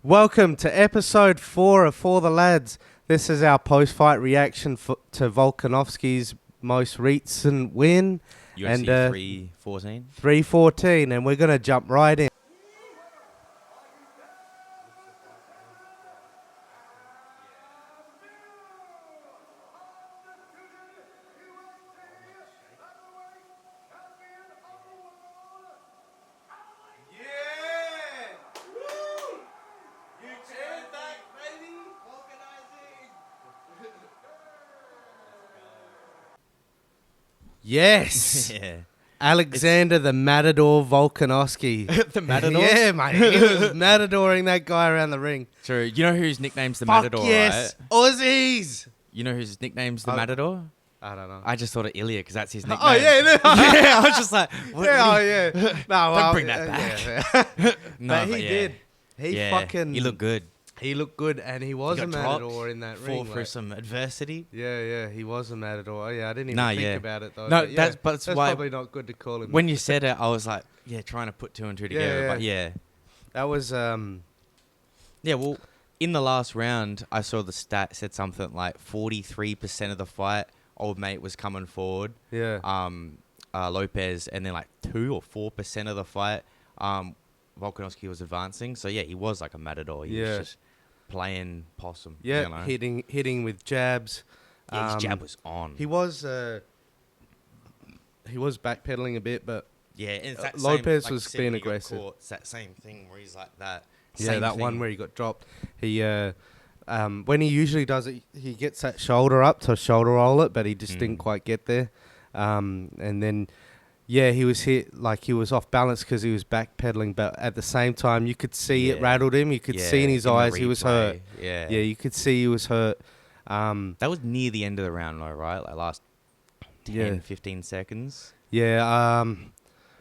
Welcome to episode 4 of For the Lads. This is our post-fight reaction to Volkanovski's most recent win. UFC 314. 314, and we're going to jump right in. Yes. Yeah. Alexander the Matador Volkanovski. The Matador? Yeah, mate. He was matadoring that guy around the ring. True. You know whose nickname's the Fuck Matador, yes. right? Aussies. You know whose nickname's the Oh. Matador? I don't know. I just thought of Ilya because that's his nickname. Oh, yeah. Yeah, I was just like, what, Yeah. No, Don't bring that back. Yeah. No, but he yeah. did. He looked good. He looked good, and he was He a got matador dropped, in that Fall ring. through some adversity. Yeah, he was a matador. Oh, yeah, I didn't even think about it though. No, but that's that's why probably not good to call him. when you said it, I was like, trying to put two and two together. Yeah. But yeah. That was Yeah, well, in the last round, I saw the stat said something like 43% of the fight, old mate was coming forward. yeah. Lopez, and then like 2 or 4% of the fight, Volkanovski was advancing. So yeah, he was like a matador. He was just playing possum. Yeah, you know? hitting with jabs. Yeah, his jab was on. He was backpedaling a bit, but Yeah, and it's that Lopez same, was you said, being when he got aggressive. caught, it's that same thing where he's like that. yeah, Same that thing. one where he got dropped. He when he usually does it, he gets that shoulder up to shoulder roll it, but he just didn't quite get there. And then, yeah, he was hit, like he was off balance because he was backpedaling, but at the same time, you could see it rattled him. You could see in his the eyes he was hurt. replay, Yeah, Yeah, you could see he was hurt. that was near the end of the round, though, right? Like last 10, Yeah. 15 seconds. Yeah,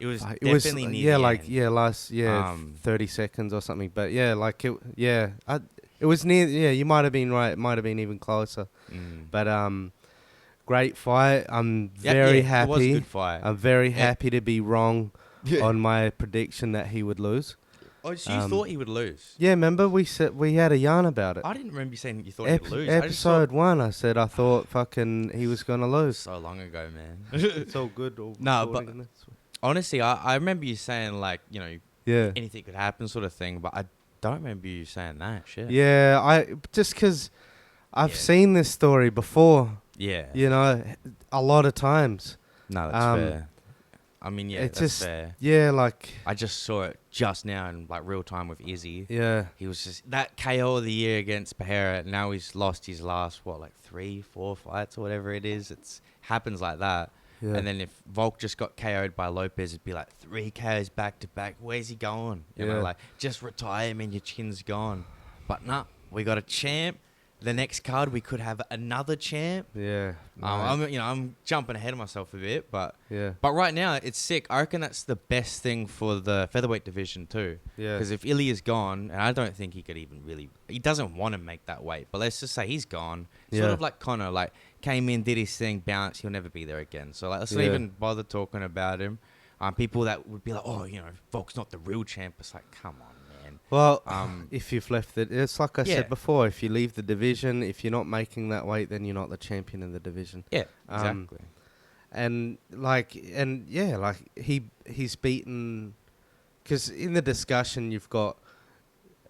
It was it was definitely near the end. last 30 seconds or something. But yeah, like it was near. Yeah, you might have been right. It might have been even closer. But great fight. I'm very happy. It was a good fight. I'm very happy to be wrong on my prediction that he would lose. Oh, so you thought he would lose? Yeah, remember we had a yarn about it. I didn't remember you saying you thought he would lose. Episode 1, I said I thought fucking he was gonna lose. So long ago, man. It's all good. No, but honestly, I remember you saying like, yeah. anything could happen sort of thing, but I don't remember you saying that shit. Yeah, I just because I've seen this story before. Yeah. A lot of times. No, that's fair. I mean, yeah, it's that's just fair. yeah, like I just saw it just now in like real time with Izzy. yeah, He was just that KO of the year against Pereira. Now he's lost his last 3, 4 fights or whatever it is. It's happens like that. yeah. And then if Volk just got KO'd by Lopez, it'd be like 3 KOs back to back. Where's he going? You know, like just retire, man. Your chin's gone. But nah, we got a champ. The next card we could have another champ. Yeah, I'm jumping ahead of myself a bit, but yeah, but right now it's sick. I reckon that's the best thing for the featherweight division too. yeah. Because if Ilya's gone, and I don't think he could even really, he doesn't want to make that weight. But let's just say he's gone. Sort Yeah. of like Connor, like came in, did his thing, bounced. He'll never be there again. So like, let's not Yeah. even bother talking about him. People that would be like, oh, Volk's not the real champ. It's like, come on, man. Well, if you've left it's like I Yeah. said before. If you leave the division, if you're not making that weight, then you're not the champion in the division. Yeah, exactly. And he's beaten. Because in the discussion, you've got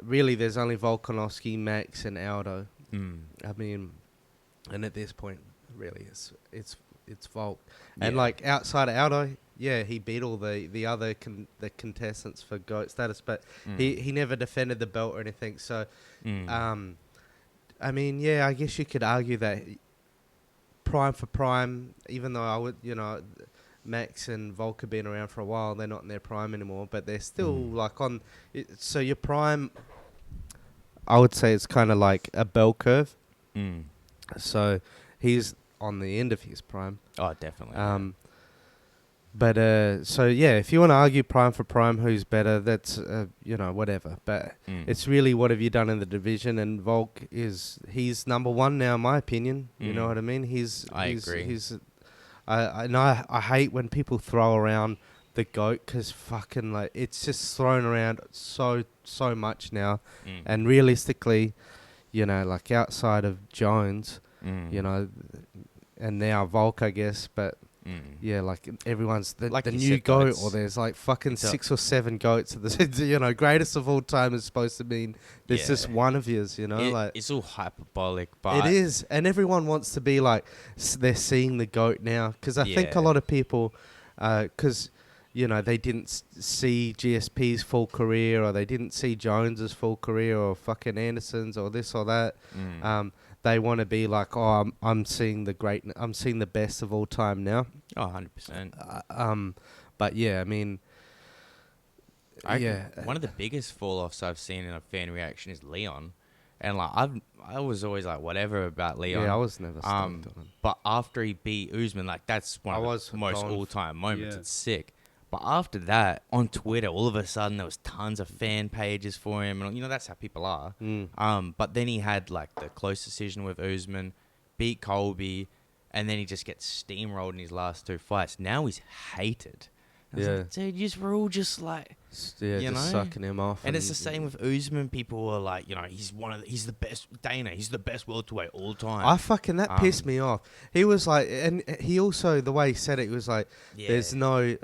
really there's only Volkanovski, Max, and Aldo. I mean, and at this point, really, it's Volk. And Yeah. like outside of Aldo, yeah, he beat all the other the contestants for GOAT status, but he never defended the belt or anything. So, I mean, yeah, I guess you could argue that prime for prime, even though I would, Max and Volk have been around for a while, they're not in their prime anymore, but they're still like on. So your prime, I would say it's kind of like a bell curve. So he's on the end of his prime. Oh, definitely. But so yeah, if you want to argue prime for prime, who's better? That's whatever. But it's really what have you done in the division? And Volk he's number 1 now, in my opinion. You know what I mean? I agree. I hate when people throw around the GOAT, because fucking like it's just thrown around so much now, and realistically, you know, like outside of Jones, you know, and now Volk, I guess, but yeah, like everyone's the new GOAT, or there's like fucking 6 or 7 GOATs. You know, greatest of all time is supposed to mean there's just one of yours. You know, like it's all hyperbolic, but it is, and everyone wants to be like they're seeing the GOAT now, because I think a lot of people, because you know they didn't see GSP's full career, or they didn't see Jones's full career, or fucking Anderson's, or this or that. They want to be like, oh, I'm seeing I'm seeing the best of all time now. Oh, 100%. But yeah, I mean, one of the biggest fall-offs I've seen in a fan reaction is Leon. And like I was always like whatever about Leon. Yeah, I was never stoked on him. But after he beat Usman, like that's one of the most all-time moments. Yeah. It's sick. But after that, on Twitter, all of a sudden there was tons of fan pages for him, and you know that's how people are. But then he had like the close decision with Usman, beat Colby, and then he just gets steamrolled in his last 2 fights. Now he's hated. I was like, dude, we're all just like, just sucking him off. And it's the same with Usman. People are like, you know, he's the best. Dana, he's the best welterweight all time. That pissed me off. He was like, and he also, the way he said it, he was like, there's no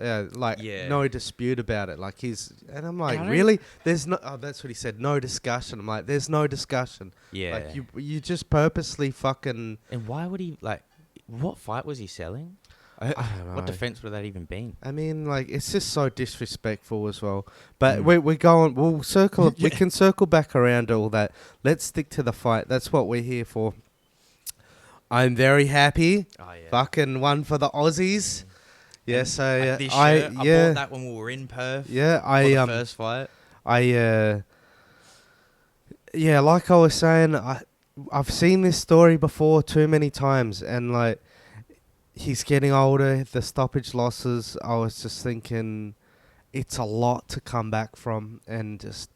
no dispute about it. Like and I'm like, really? There's no. Oh, that's what he said. No discussion. I'm like, there's no discussion. Yeah. Like you just purposely fucking. And why would he like? What fight was he selling? I don't know. What defense would that even been? I mean, like, it's just so disrespectful as well. But we're going. We'll circle. We can circle back around to all that. Let's stick to the fight. That's what we're here for. I'm very happy. Oh yeah. Fucking one for the Aussies. Yeah. So I bought that when we were in Perth. Yeah. For the first fight. Yeah, like I was saying, I've seen this story before too many times, and like. He's getting older, the stoppage losses, I was just thinking it's a lot to come back from, and just,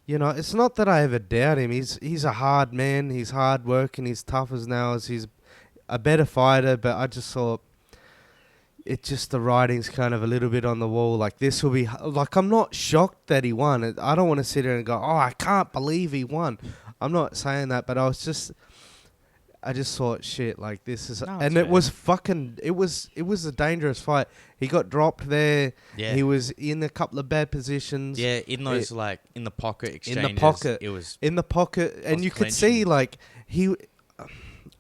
you know, it's not that I ever doubt him. He's a hard man, he's hard working, he's tough as nails, he's a better fighter, but I just thought the writing's kind of a little bit on the wall. Like, this will be, like, I'm not shocked that he won. I don't want to sit here and go, oh, I can't believe he won. I'm not saying that, but I just thought, shit, like this is, and it was fucking, it was a dangerous fight. He got dropped there. Yeah. He was in a couple of bad positions. Yeah, in those like in the pocket exchanges. In the pocket, it was in the pocket, and you could see like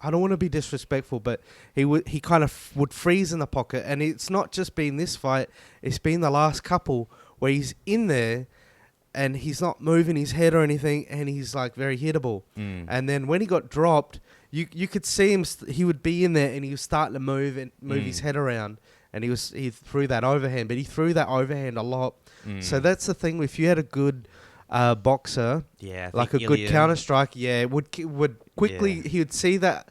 I don't want to be disrespectful, but he kind of would freeze in the pocket, and it's not just been this fight. It's been the last couple where he's in there. And he's not moving his head or anything, and he's like very hittable. And then when he got dropped, you could see him. He would be in there, and he was starting to move his head around, and he threw that overhand, but he threw that overhand a lot. So that's the thing. If you had a good boxer, like a good counter strike, would quickly he would see that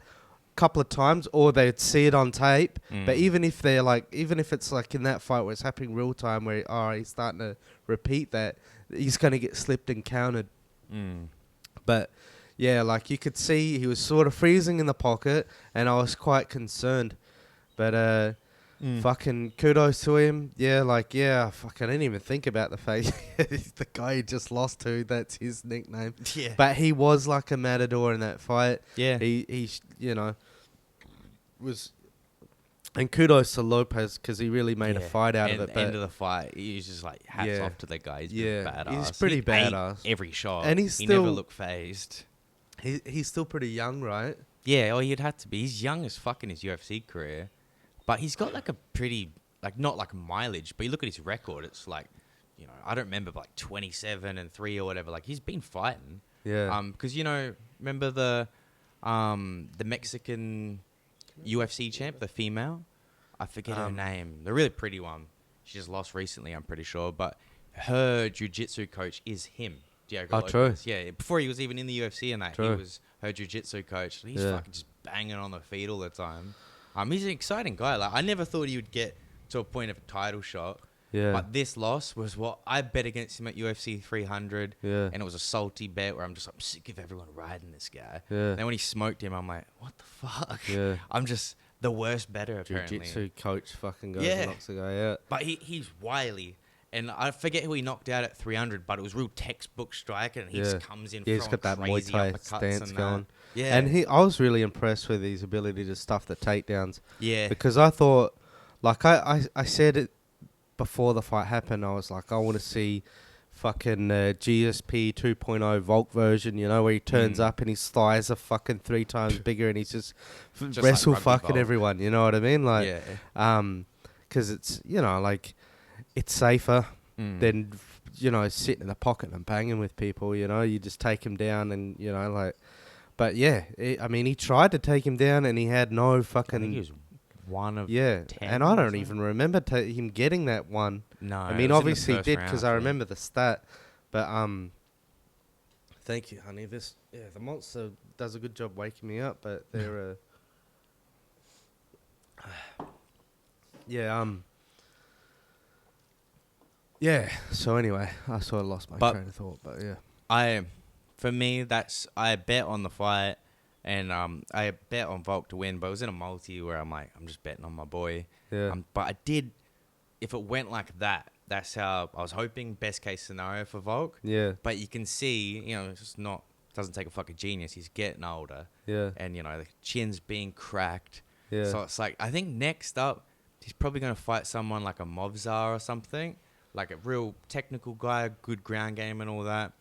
couple of times, or they'd see it on tape. But even if it's like in that fight where it's happening real time, where he's starting to repeat that. He's going to get slipped and countered. But, yeah, like you could see he was sort of freezing in the pocket, and I was quite concerned. But fucking kudos to him. Yeah, fuck, I didn't even think about the fact the guy he just lost to, that's his nickname. Yeah. But he was like a matador in that fight. Yeah. He you know, was... And kudos to Lopez, because he really made a fight out of it. At the end of the fight, he was just like, hats off to the guy. He's badass. He's pretty badass. Every shot. And he never looked phased. He's still pretty young, right? Yeah, or he'd have to be. He's young as fuck in his UFC career. But he's got like a pretty, like not like mileage, but you look at his record, it's like, you know, I don't remember, but like 27-3 or whatever. Like, he's been fighting. Yeah. Because, you know, remember the Mexican... UFC champ, the female, I forget her name, the really pretty one. She just lost recently, I'm pretty sure, but her jiu-jitsu coach is him, Diego Lopez. True. Yeah, before he was even in the UFC and that, he was her jiu-jitsu coach. He's fucking just banging on the feet all the time. He's an exciting guy. Like, I never thought he would get to a point of a title shot. Yeah. But this loss was what I bet against him at UFC 300. Yeah. And it was a salty bet where I'm just like, I'm sick of everyone riding this guy. Yeah. Then when he smoked him, I'm like, what the fuck? Yeah. the worst better apparently. Jiu-jitsu coach fucking goes Yeah. and knocks the guy out. But he's wily. And I forget who he knocked out at 300, but it was real textbook striker, and he just comes in He's throwing got that Muay crazy Thai uppercuts stance and going. Yeah. And I was really impressed with his ability to stuff the takedowns. Yeah. Because I thought, like I said it before the fight happened, I was like, I want to see fucking GSP 2.0 Volk version, you know, where he turns up and his thighs are fucking 3 times bigger and he's just wrestle like fucking Volk. everyone, you know what I mean? Like, Yeah. because it's, you know, like, it's safer than, you know, sitting in the pocket and banging with people, you know, you just take him down and, you know, like, but yeah, I mean, he tried to take him down and he had no fucking... I think he was one of 10 and I or don't something. even remember him getting that one. No, I it mean, was in the obviously he first did round, because I I think. remember the stat, but thank you, honey. The monster does a good job waking me up, but they're yeah. So anyway, I sort of lost my train of thought, but yeah. For me, I bet on the fight, and I bet on Volk to win, but it was in a multi where I'm just betting on my boy. Yeah. But I did, if it went like that, that's how I was hoping. Best case scenario for Volk. Yeah. But you can see, you know, it's just doesn't take a fucking genius. He's getting older. Yeah. And you know, the chin's being cracked. Yeah. So it's like, I think next up, he's probably gonna fight someone like a Movzar or something, like a real technical guy, good ground game and all that.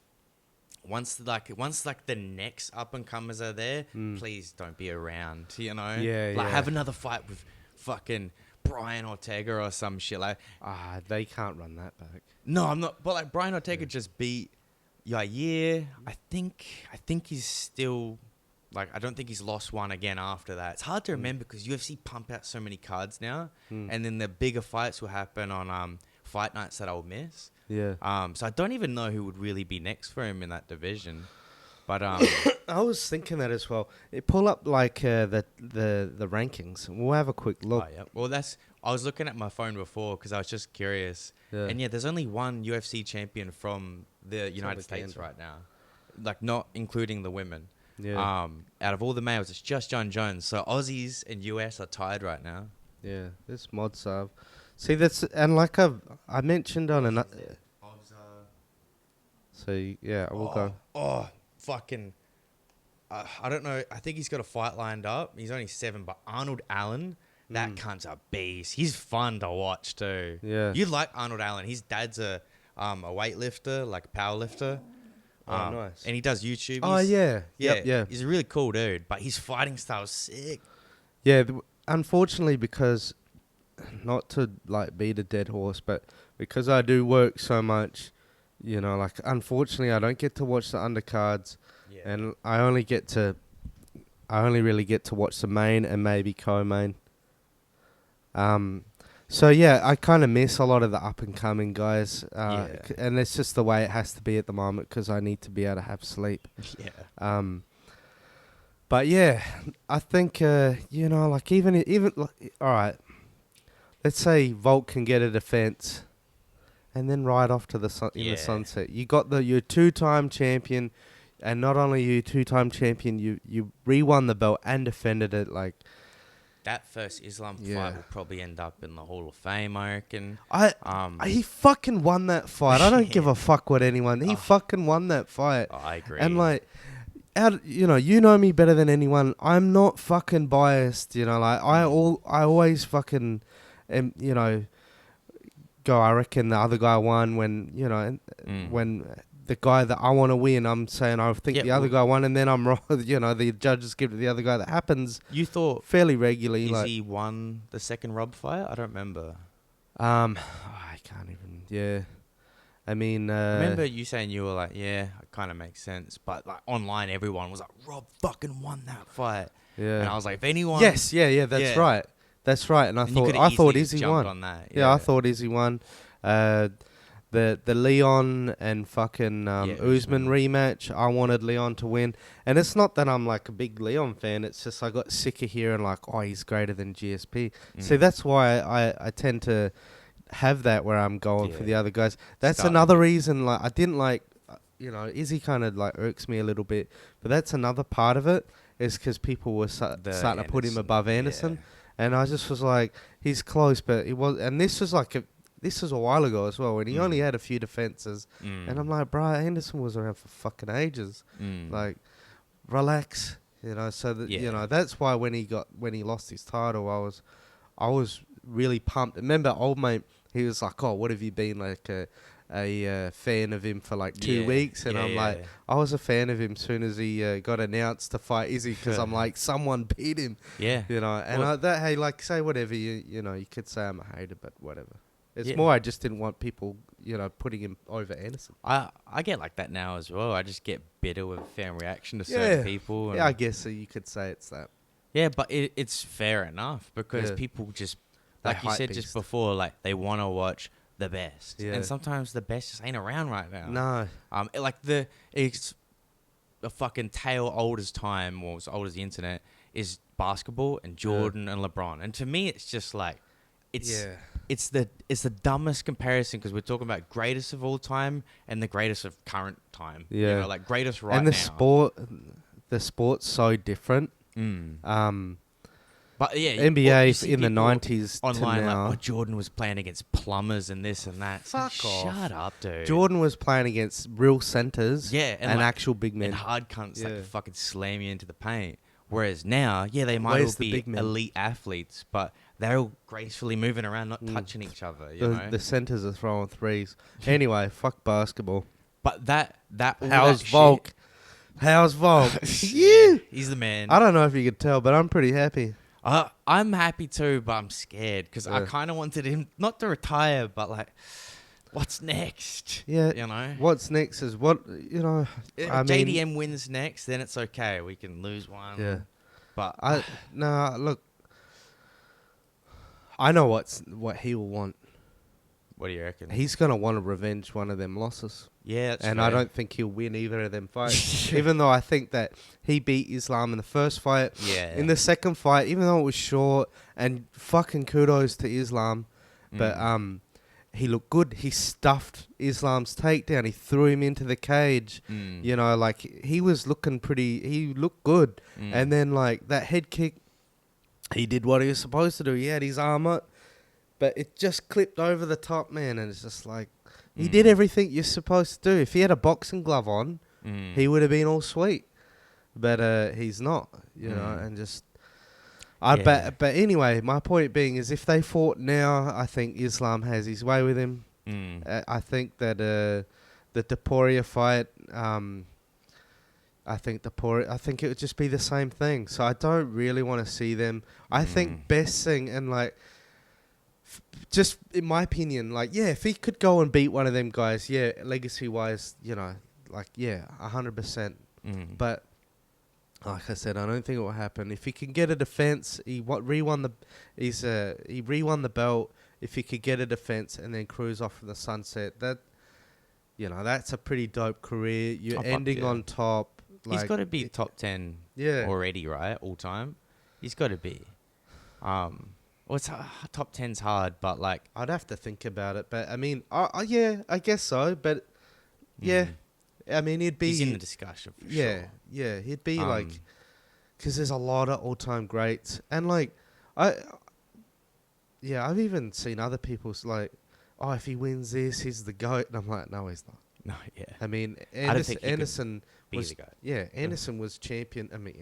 Once the next up and comers are there, please don't be around. You know, have another fight with fucking Brian Ortega or some shit like. They can't run that back. No, I'm not. But like Brian Ortega just beat Yair. I think he's still like. I don't think he's lost one again after that. It's hard to remember because UFC pump out so many cards now, and then the bigger fights will happen on fight nights that I'll miss. Yeah. So I don't even know who would really be next for him in that division. But I was thinking that as well. Pull up like the rankings. We'll have a quick look. Oh, yeah. Well, I was looking at my phone before because I was just curious. Yeah. And there's only one UFC champion from the United States right now, like not including the women. Yeah. Out of all the males, it's just John Jones. So Aussies and US are tied right now. Yeah. This mod sub. See, that's and like I mentioned on another. So yeah, we'll go. Oh, fucking! I don't know. I think he's got a fight lined up. He's only 7, but Arnold Allen, that cunt's a beast. He's fun to watch too. Yeah. You like Arnold Allen? His dad's a weightlifter, like a power lifter. Oh, nice. And he does YouTube. Oh yeah. Yeah, Yeah. He's a really cool dude, but his fighting style is sick. Yeah. Unfortunately, because not to like beat a dead horse, but because I do work so much, you know, like unfortunately I don't get to watch the undercards, and I only really get to watch the main and maybe co-main. So yeah, I kind of miss a lot of the up and coming guys, and it's just the way it has to be at the moment because I need to be able to have sleep. Yeah. But yeah, I think you know, like even like, all right. Let's say Volk can get a defense, and then ride off to the the sunset. You got your 2-time champion, and not only you 2-time champion, you re-won the belt and defended it. Like that first Islam fight will probably end up in the Hall of Fame, I reckon. He fucking won that fight. I don't give a fuck what anyone. He fucking won that fight. Oh, I agree. And like, you know me better than anyone. I'm not fucking biased. You know, like I always fucking. And you know, I reckon the other guy won when you know, when the guy that I want to win, I'm saying I think the other guy won, and then I'm wrong. You know, the judges give it to the other guy. That happens. You thought fairly regularly. He won the second Rob fight? I don't remember. I can't even. Yeah, I mean, I remember you saying you were like, yeah, it kind of makes sense, but like online, everyone was like, Rob fucking won that fight. Yeah, and I was like, if anyone, yes, that's right. That's right, and I thought Izzy won. On that. Yeah, I thought Izzy won. The Leon and fucking Usman rematch. I wanted Leon to win, and it's not that I'm like a big Leon fan. It's just I got sick of hearing like, oh, he's greater than GSP. So that's why I tend to have that where I'm going for the other guys. That's another reason. Like I didn't like, you know, Izzy kind of like irks me a little bit, but that's another part of it is because people were starting to put him above Anderson. And I just was like, he's close, but it was, and this was a while ago as well, when he only had a few defenses. And I'm like, bro, Anderson was around for fucking ages. Like, relax, you know. So that you know, that's why when he lost his title, I was really pumped. Remember, old mate, he was like, "Oh, what have you been like a fan of him for like 2 weeks?" And I'm like, I was a fan of him soon as he got announced to fight Izzy, because I'm like, someone beat him. Yeah, you know. And hey, like, say whatever you know. You could say I'm a hater, but whatever. It's more I just didn't want people, you know, putting him over Anderson. I get like that now as well. I just get bitter with fan reaction to certain people. Yeah, I guess so. You could say it's that. Yeah, but it's fair enough, because people just, like you said just before, like they want to watch the best. Yeah. And sometimes the best just ain't around right now. No. Like it's a fucking tale old as time, or as old as the internet, is basketball and Jordan and LeBron. And to me, it's just like, it's the dumbest comparison, because we're talking about greatest of all time and the greatest of current time. Yeah. You know, like greatest right now. And the sport's so different. But yeah, NBA in the 90s online, to now. like, Jordan was playing against plumbers and this and that. Fuck off. Shut up, dude. Jordan was playing against real centers, and like, actual big men, and hard cunts that fucking slam you into the paint. Whereas now, they might all be elite athletes, but they're all gracefully moving around, not touching each other. You know, the centers are throwing threes. Anyway, fuck basketball. But that how's Volk? How's Volk? Yeah, he's the man. I don't know if you could tell, but I'm pretty happy. I'm happy too, but I'm scared, because I kind of wanted him not to retire, but like, what's next? Yeah, you know, what's next is what, you know. If JDM wins next, then it's okay. We can lose one. Yeah, but look, I know what he will want. What do you reckon? He's gonna want to revenge one of them losses. Yeah, that's and fair. I don't think he'll win either of them fights. Even though I think that he beat Islam in the first fight. Yeah. In the second fight, even though it was short, and fucking kudos to Islam, but he looked good. He stuffed Islam's takedown. He threw him into the cage. You know, like, he was looking he looked good. And then, like, that head kick, he did what he was supposed to do. He had his arm up, but it just clipped over the top, man. And it's just like, he did everything you're supposed to do. If he had a boxing glove on, he would have been all sweet. But he's not, you know, and just... But anyway, my point being is, if they fought now, I think Islam has his way with him. I think that the Taporia fight, I think it would just be the same thing. So I don't really want to see them. I think best thing, and like, just in my opinion, like, if he could go and beat one of them guys, legacy wise, you know, like, 100%. But like I said, I don't think it will happen. If he can get a defense, he re-won the belt. If he could get a defense and then cruise off in the sunset, that, you know, that's a pretty dope career. You're ending on top. Like, he's got to be top 10 already, right? All time. He's got to be. Well, it's top 10's hard, but like, I'd have to think about it. But I mean, I guess so. But I mean, he'd be... He's in the discussion for sure. Yeah, he'd be like... Because there's a lot of all-time greats. And like, I've even seen other people's like, oh, if he wins this, he's the GOAT. And I'm like, no, he's not. No, yeah. I mean, Anderson was... Anderson was champion. I mean,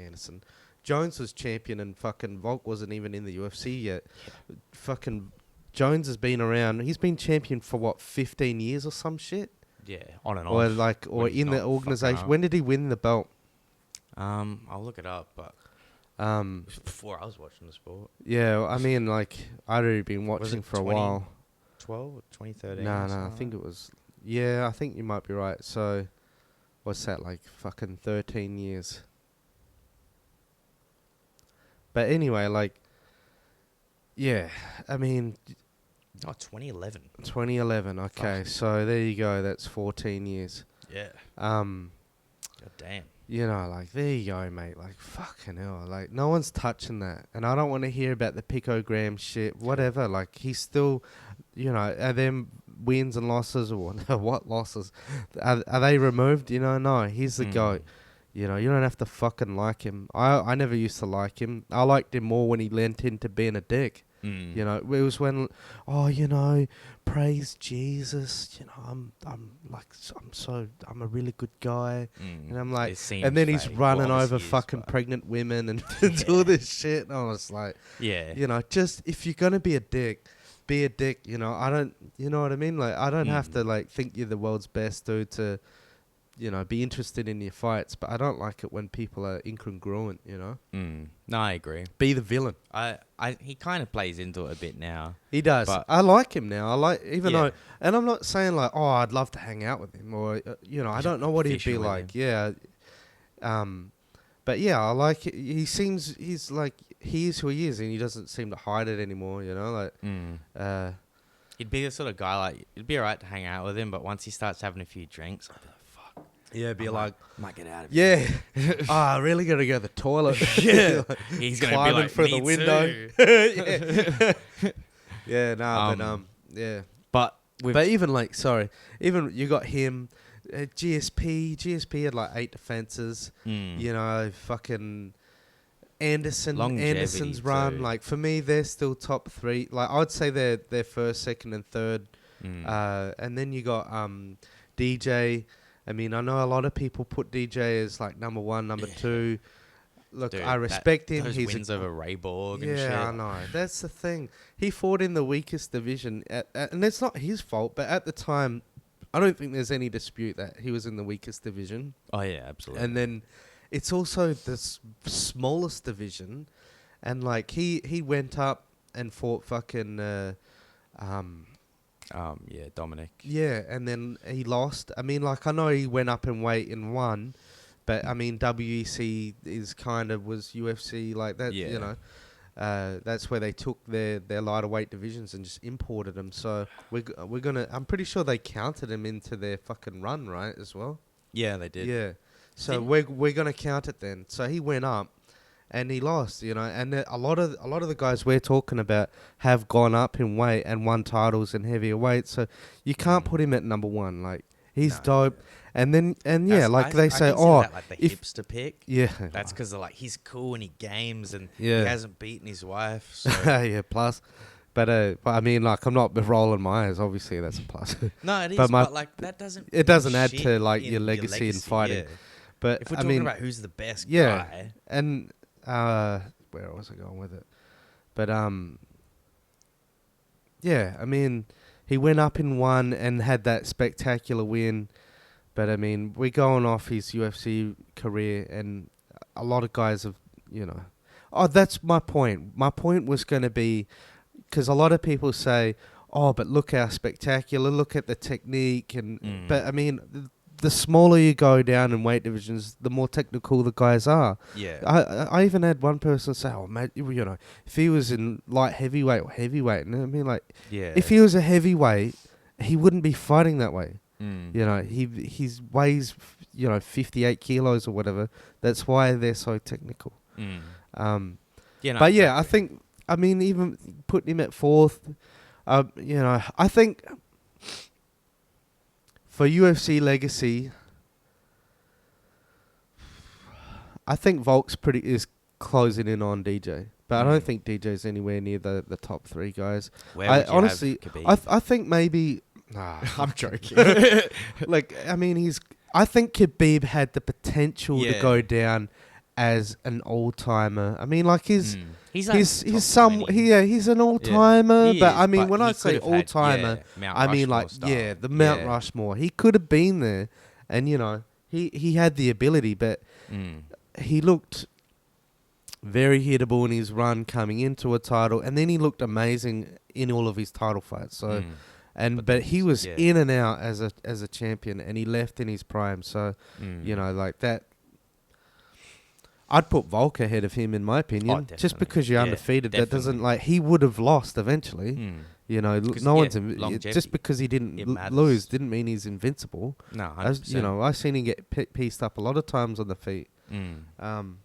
Jones was champion, and fucking Volk wasn't even in the UFC yet. Yeah. Fucking Jones has been around. He's been champion for, what, 15 years or some shit? Yeah, on and off. Or in the organization. When did he win the belt? I'll look it up, but before I was watching the sport. Yeah, I mean, like, I'd already been watching for a while. 12 or 2013? No, I think it was... Yeah, I think you might be right. So, what's that, like, fucking 13 years? But anyway, like, I mean... Oh, 2011. 2011, okay. So, there you go. That's 14 years. Yeah. God damn. You know, like, there you go, mate. Like, fucking hell. Like, no one's touching that. And I don't want to hear about the picogram shit, whatever. Like, he's still, you know, are them wins and losses or what losses? Are they removed? You know, no, he's the GOAT. You know, you don't have to fucking like him. I never used to like him. I liked him more when he lent into being a dick. You know, it was when, you know, praise Jesus. You know, I'm a really good guy, and I'm like, and then he's running over fucking pregnant women and all this shit. And I was like, you know, just if you're gonna be a dick, be a dick. You know, you know what I mean? Like, I don't have to like think you're the world's best dude to, you know, be interested in your fights, but I don't like it when people are incongruent, you know? No, I agree. Be the villain. He kind of plays into it a bit now. He does. I like him now. I like, even though, and I'm not saying like, oh, I'd love to hang out with him, or, you know, I don't know what he'd be like. Yeah. But yeah, I like it. He's like, he is who he is, and he doesn't seem to hide it anymore, you know? Like, he'd be the sort of guy, like, it'd be alright to hang out with him, but once he starts having a few drinks, I'd be like, yeah, be like, might get out of here. Yeah. I really got to go to the toilet. Yeah. He's going to be like, through the window. Yeah. But even like, even you got him, GSP had like 8 defenses. You know, fucking Anderson's run. Like, for me, they're still top 3. Like, I'd say they're first, second, and third. And then you got DJ. I mean, I know a lot of people put DJ as like number 1, number 2. Look, dude, I respect him. He's wins over Rayborg and shit. Yeah, I know. That's the thing. He fought in the weakest division, and it's not his fault. But at the time, I don't think there's any dispute that he was in the weakest division. Oh yeah, absolutely. And then it's also the smallest division, and like he went up and fought fucking. Dominic. Yeah, and then he lost. I mean, like, I know he went up in weight and won, but I mean, WEC was UFC like that. Yeah. You know, that's where they took their lighter weight divisions and just imported them. So we're gonna. I'm pretty sure they counted him into their fucking run, right? As well. Yeah, they did. Yeah. So we're gonna count it then. So he went up. And he lost, you know, and a lot of the guys we're talking about have gone up in weight and won titles in heavier weight. So you can't put him at number 1. Like, he's dope. And then they say, that, like, the hipster pick. Yeah, that's because they're like, he's cool and he games and he hasn't beaten his wife. So. Yeah, plus. But I mean, like, I'm not rolling my eyes. Obviously, that's a plus. No, it is. But like, that doesn't. It doesn't add to like your legacy in fighting. Yeah. But if we're talking about who's the best guy, and. Where was I going with it? But I mean, he went up in 1 and had that spectacular win. But I mean, we're going off his UFC career, and a lot of guys have, you know. Oh, that's my point. My point was going to be, because a lot of people say, "Oh, but look how spectacular! Look at the technique!" And but I mean. The smaller you go down in weight divisions, the more technical the guys are. Yeah. I even had one person say, "Oh, mate, you know, if he was in light heavyweight or heavyweight," and I mean, like, if he was a heavyweight, he wouldn't be fighting that way. You know, he weighs, you know, 58 kilos or whatever. That's why they're so technical. I think, I mean, even putting him at 4th, you know, I think. For UFC legacy, I think Volks is closing in on DJ, but I don't think DJ's anywhere near the top 3 guys. Where would you honestly have Khabib? I think maybe. Nah, I'm joking. Like, I mean, I think Khabib had the potential to go down as an all-timer. I mean, like he's an all-timer, but I mean, when I say all-timer, I mean like the Mount Rushmore. He could have been there, and you know, he had the ability, but he looked very hittable in his run coming into a title, and then he looked amazing in all of his title fights. So, but he was in and out as a champion, and he left in his prime. So, you know, like that. I'd put Volk ahead of him, in my opinion, just because you're undefeated. Definitely. That doesn't, like, he would have lost eventually. You know, no one's just because he didn't lose didn't mean he's invincible. No, 100%. You know, I've seen him get pieced up a lot of times on the feet. And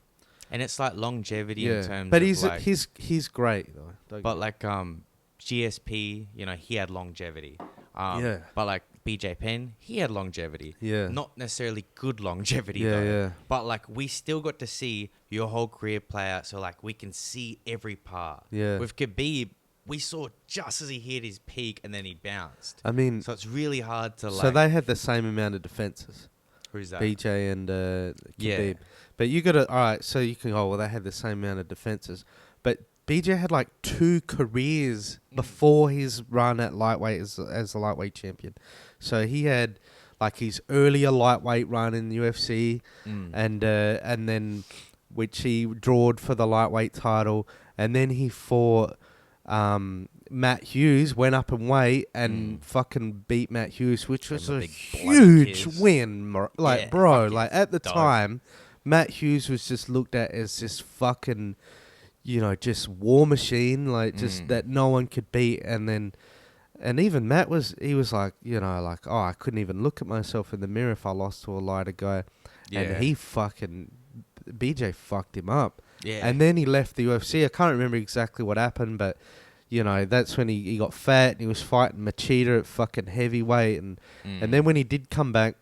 it's like longevity in terms. But of he's great though. But like GSP, you know, he had longevity. But like BJ Penn, he had longevity. Yeah. Not necessarily good longevity, Yeah, though. yeah. But, like, we still got to see your whole career play out. So, like, we can see every part. Yeah. With Khabib, we saw just as he hit his peak and then he bounced. I mean, So it's really hard to, like... so they had the same amount of defenses, Who's that? BJ and Khabib. Yeah. But you got to, all right, so you can, well, they had the same amount of defenses. But BJ had like 2 careers before his run at lightweight as the lightweight champion. So he had like his earlier lightweight run in the UFC, and then which he drawed for the lightweight title, and then he fought Matt Hughes, went up in weight and fucking beat Matt Hughes, which was a huge win. Like, Yeah, bro, fucking like at the dope. time, Matt Hughes was just looked at as this fucking, just war machine, like just that no one could beat. And even Matt he was like, like, oh, I couldn't even look at myself in the mirror if I lost to a lighter guy. Yeah. And BJ fucked him up. Yeah. And then he left the UFC. I can't remember exactly what happened, but that's when he got fat and he was fighting Machida at fucking heavyweight. And then when he did come back,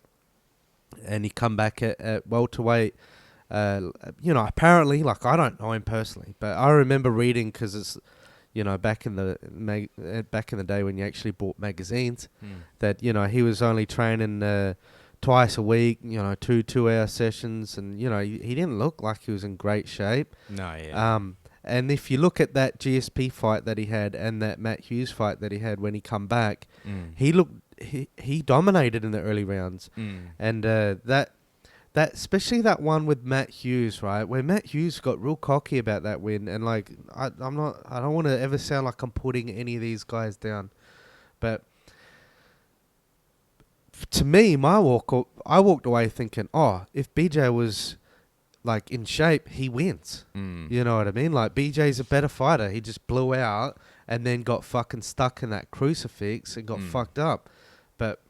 and he come back at welterweight, apparently, like, I don't know him personally, but I remember reading, because it's, back in the day when you actually bought magazines, that, he was only training twice a week, 2-hour sessions, and, he didn't look like he was in great shape. No, yeah. And if you look at that GSP fight that he had and that Matt Hughes fight that he had when he come back, he dominated in the early rounds. And that especially that one with Matt Hughes, right, where Matt Hughes got real cocky about that win, and like I don't want to ever sound like I'm putting any of these guys down, but to me, I walked away thinking, oh, if BJ was like in shape, he wins. You know what I mean? Like, BJ's a better fighter. He just blew out and then got fucking stuck in that crucifix and got fucked up. But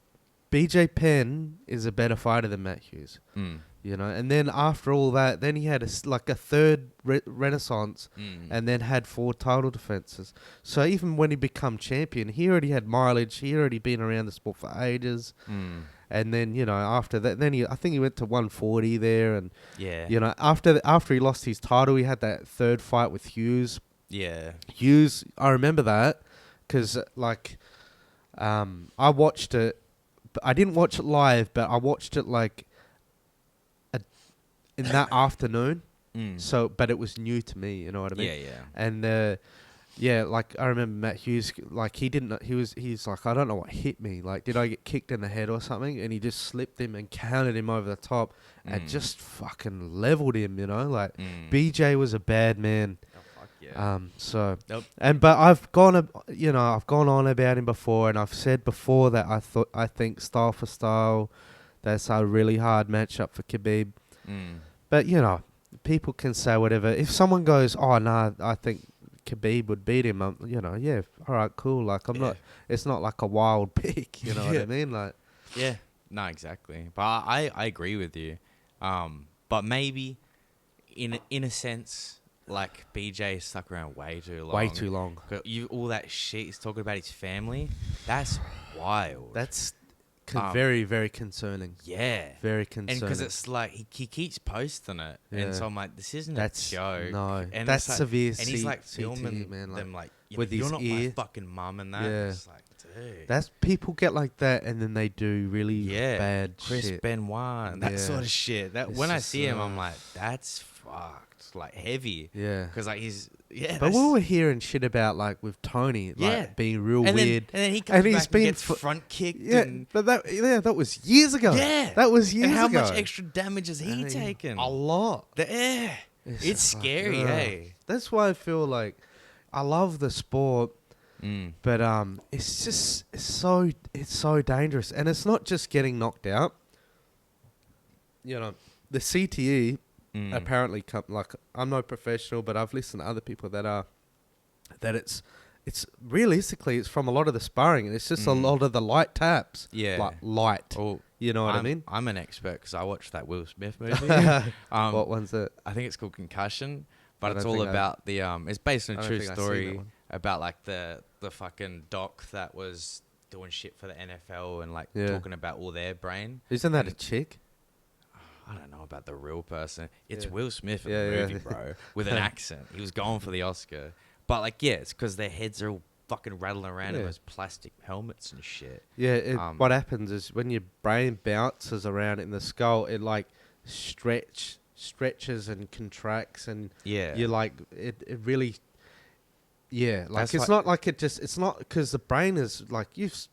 BJ Penn is a better fighter than Matt Hughes. And then after all that, then he had a third renaissance, and then had 4 title defenses. So even when he become champion, he already had mileage. He already been around the sport for ages. And then, after that, then I think he went to 140 there. And, after he lost his title, he had that third fight with Hughes. Yeah. Hughes, I remember that, because, like, I watched it. But I didn't watch it live, but I watched it, like, in that afternoon. So, but it was new to me, you know what I mean? Yeah, yeah. And, like, I remember Matt Hughes, like, he's like, I don't know what hit me. Like, did I get kicked in the head or something? And he just slipped him and counted him over the top and just fucking leveled him, Like, BJ was a bad man. Yeah. Nope. But I've gone on about him before, and I've said before that I think style for style, that's a really hard matchup for Khabib. But people can say whatever. If someone goes, oh no, I think Khabib would beat him, yeah, all right, cool. Like, it's not like a wild pick, you know what I mean? Like, yeah, no, exactly. But I agree with you. But maybe in a sense, like, BJ stuck around way too long. Way too long. All that shit he's talking about his family, that's wild. That's very, very concerning. Yeah. Very concerning. And because it's like, he keeps posting it. Yeah. And so I'm like, this isn't a joke. No, and that's like, severe. And he's like filming man, them like, with you're his not ear. my fucking mum and that. Yeah. It's like, dude. That's, people get like that and then they do really bad Chris shit. Benoit and that sort of shit. That, when I see him, I'm like, that's fucked. Like, heavy. Yeah. Because, like, he's... But we were hearing shit about, like, with Tony, like, being real weird. And then he comes back and gets front kicked. Yeah, but that was years ago. Yeah. That was years ago. And how much extra damage has he taken? A lot. It's scary, hey. That's why I feel like I love the sport, but it's just it's so dangerous. And it's not just getting knocked out. The CTE... apparently, like, I'm no professional, but I've listened to other people that it's realistically it's from a lot of the sparring, and it's just a lot of the light taps. Yeah, like light. Oh, you know what I mean? I'm an expert because I watched that Will Smith movie. What one's that? I think it's called Concussion, but it's all about the it's based on a true story about, like, the fucking doc that was doing shit for the NFL and like talking about all their brain. Isn't that a chick? I don't know about the real person. It's Will Smith in Yeah, the movie, bro, with an accent. He was going for the Oscar. But, like, yeah, it's because their heads are all fucking rattling around in those plastic helmets and shit. Yeah, what happens is when your brain bounces around in the skull, it, like, stretches and contracts, and you like, it really... Yeah, like That's it's like, not like it's not because the brain is like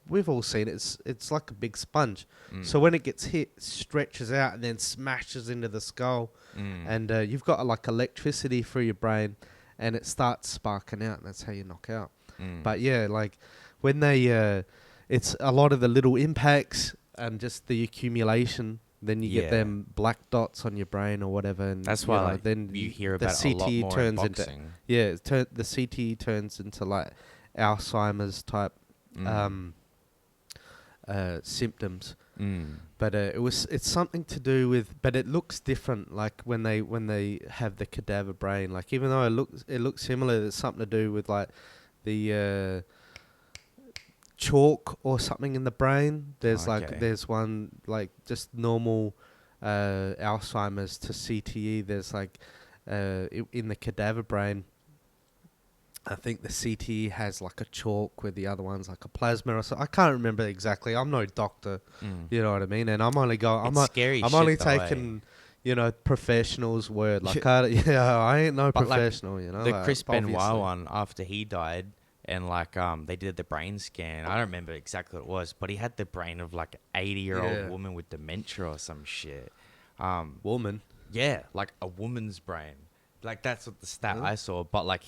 we've all seen it. It's like a big sponge. So when it gets hit, it stretches out and then smashes into the skull, and you've got like electricity through your brain, and it starts sparking out, and that's how you knock out. But yeah, like when they, it's a lot of the little impacts and just the accumulation. Then you get them black dots on your brain or whatever, and that's why like, then you hear about it a lot more turns in boxing. into the CTE turns into like Alzheimer's type symptoms. But it's something to do with, but it looks different. Like when they have the cadaver brain, like even though it looks similar, there's something to do with like the chalk or something in the brain. There's there's one like just normal Alzheimer's to CTE. There's like in the cadaver brain, I think the CTE has like a chalk where the other one's like a plasma or something. I can't remember exactly. I'm no doctor, you know what I mean? And I'm only going. I'm only taking professionals' word. Like I ain't no professional. Like, the Chris Benoit one after he died. And, like, they did the brain scan. I don't remember exactly what it was, but he had the brain of, like, an 80-year-old woman with dementia or some shit. Woman? Yeah, like a woman's brain. Like, that's what the stat I saw. But, like,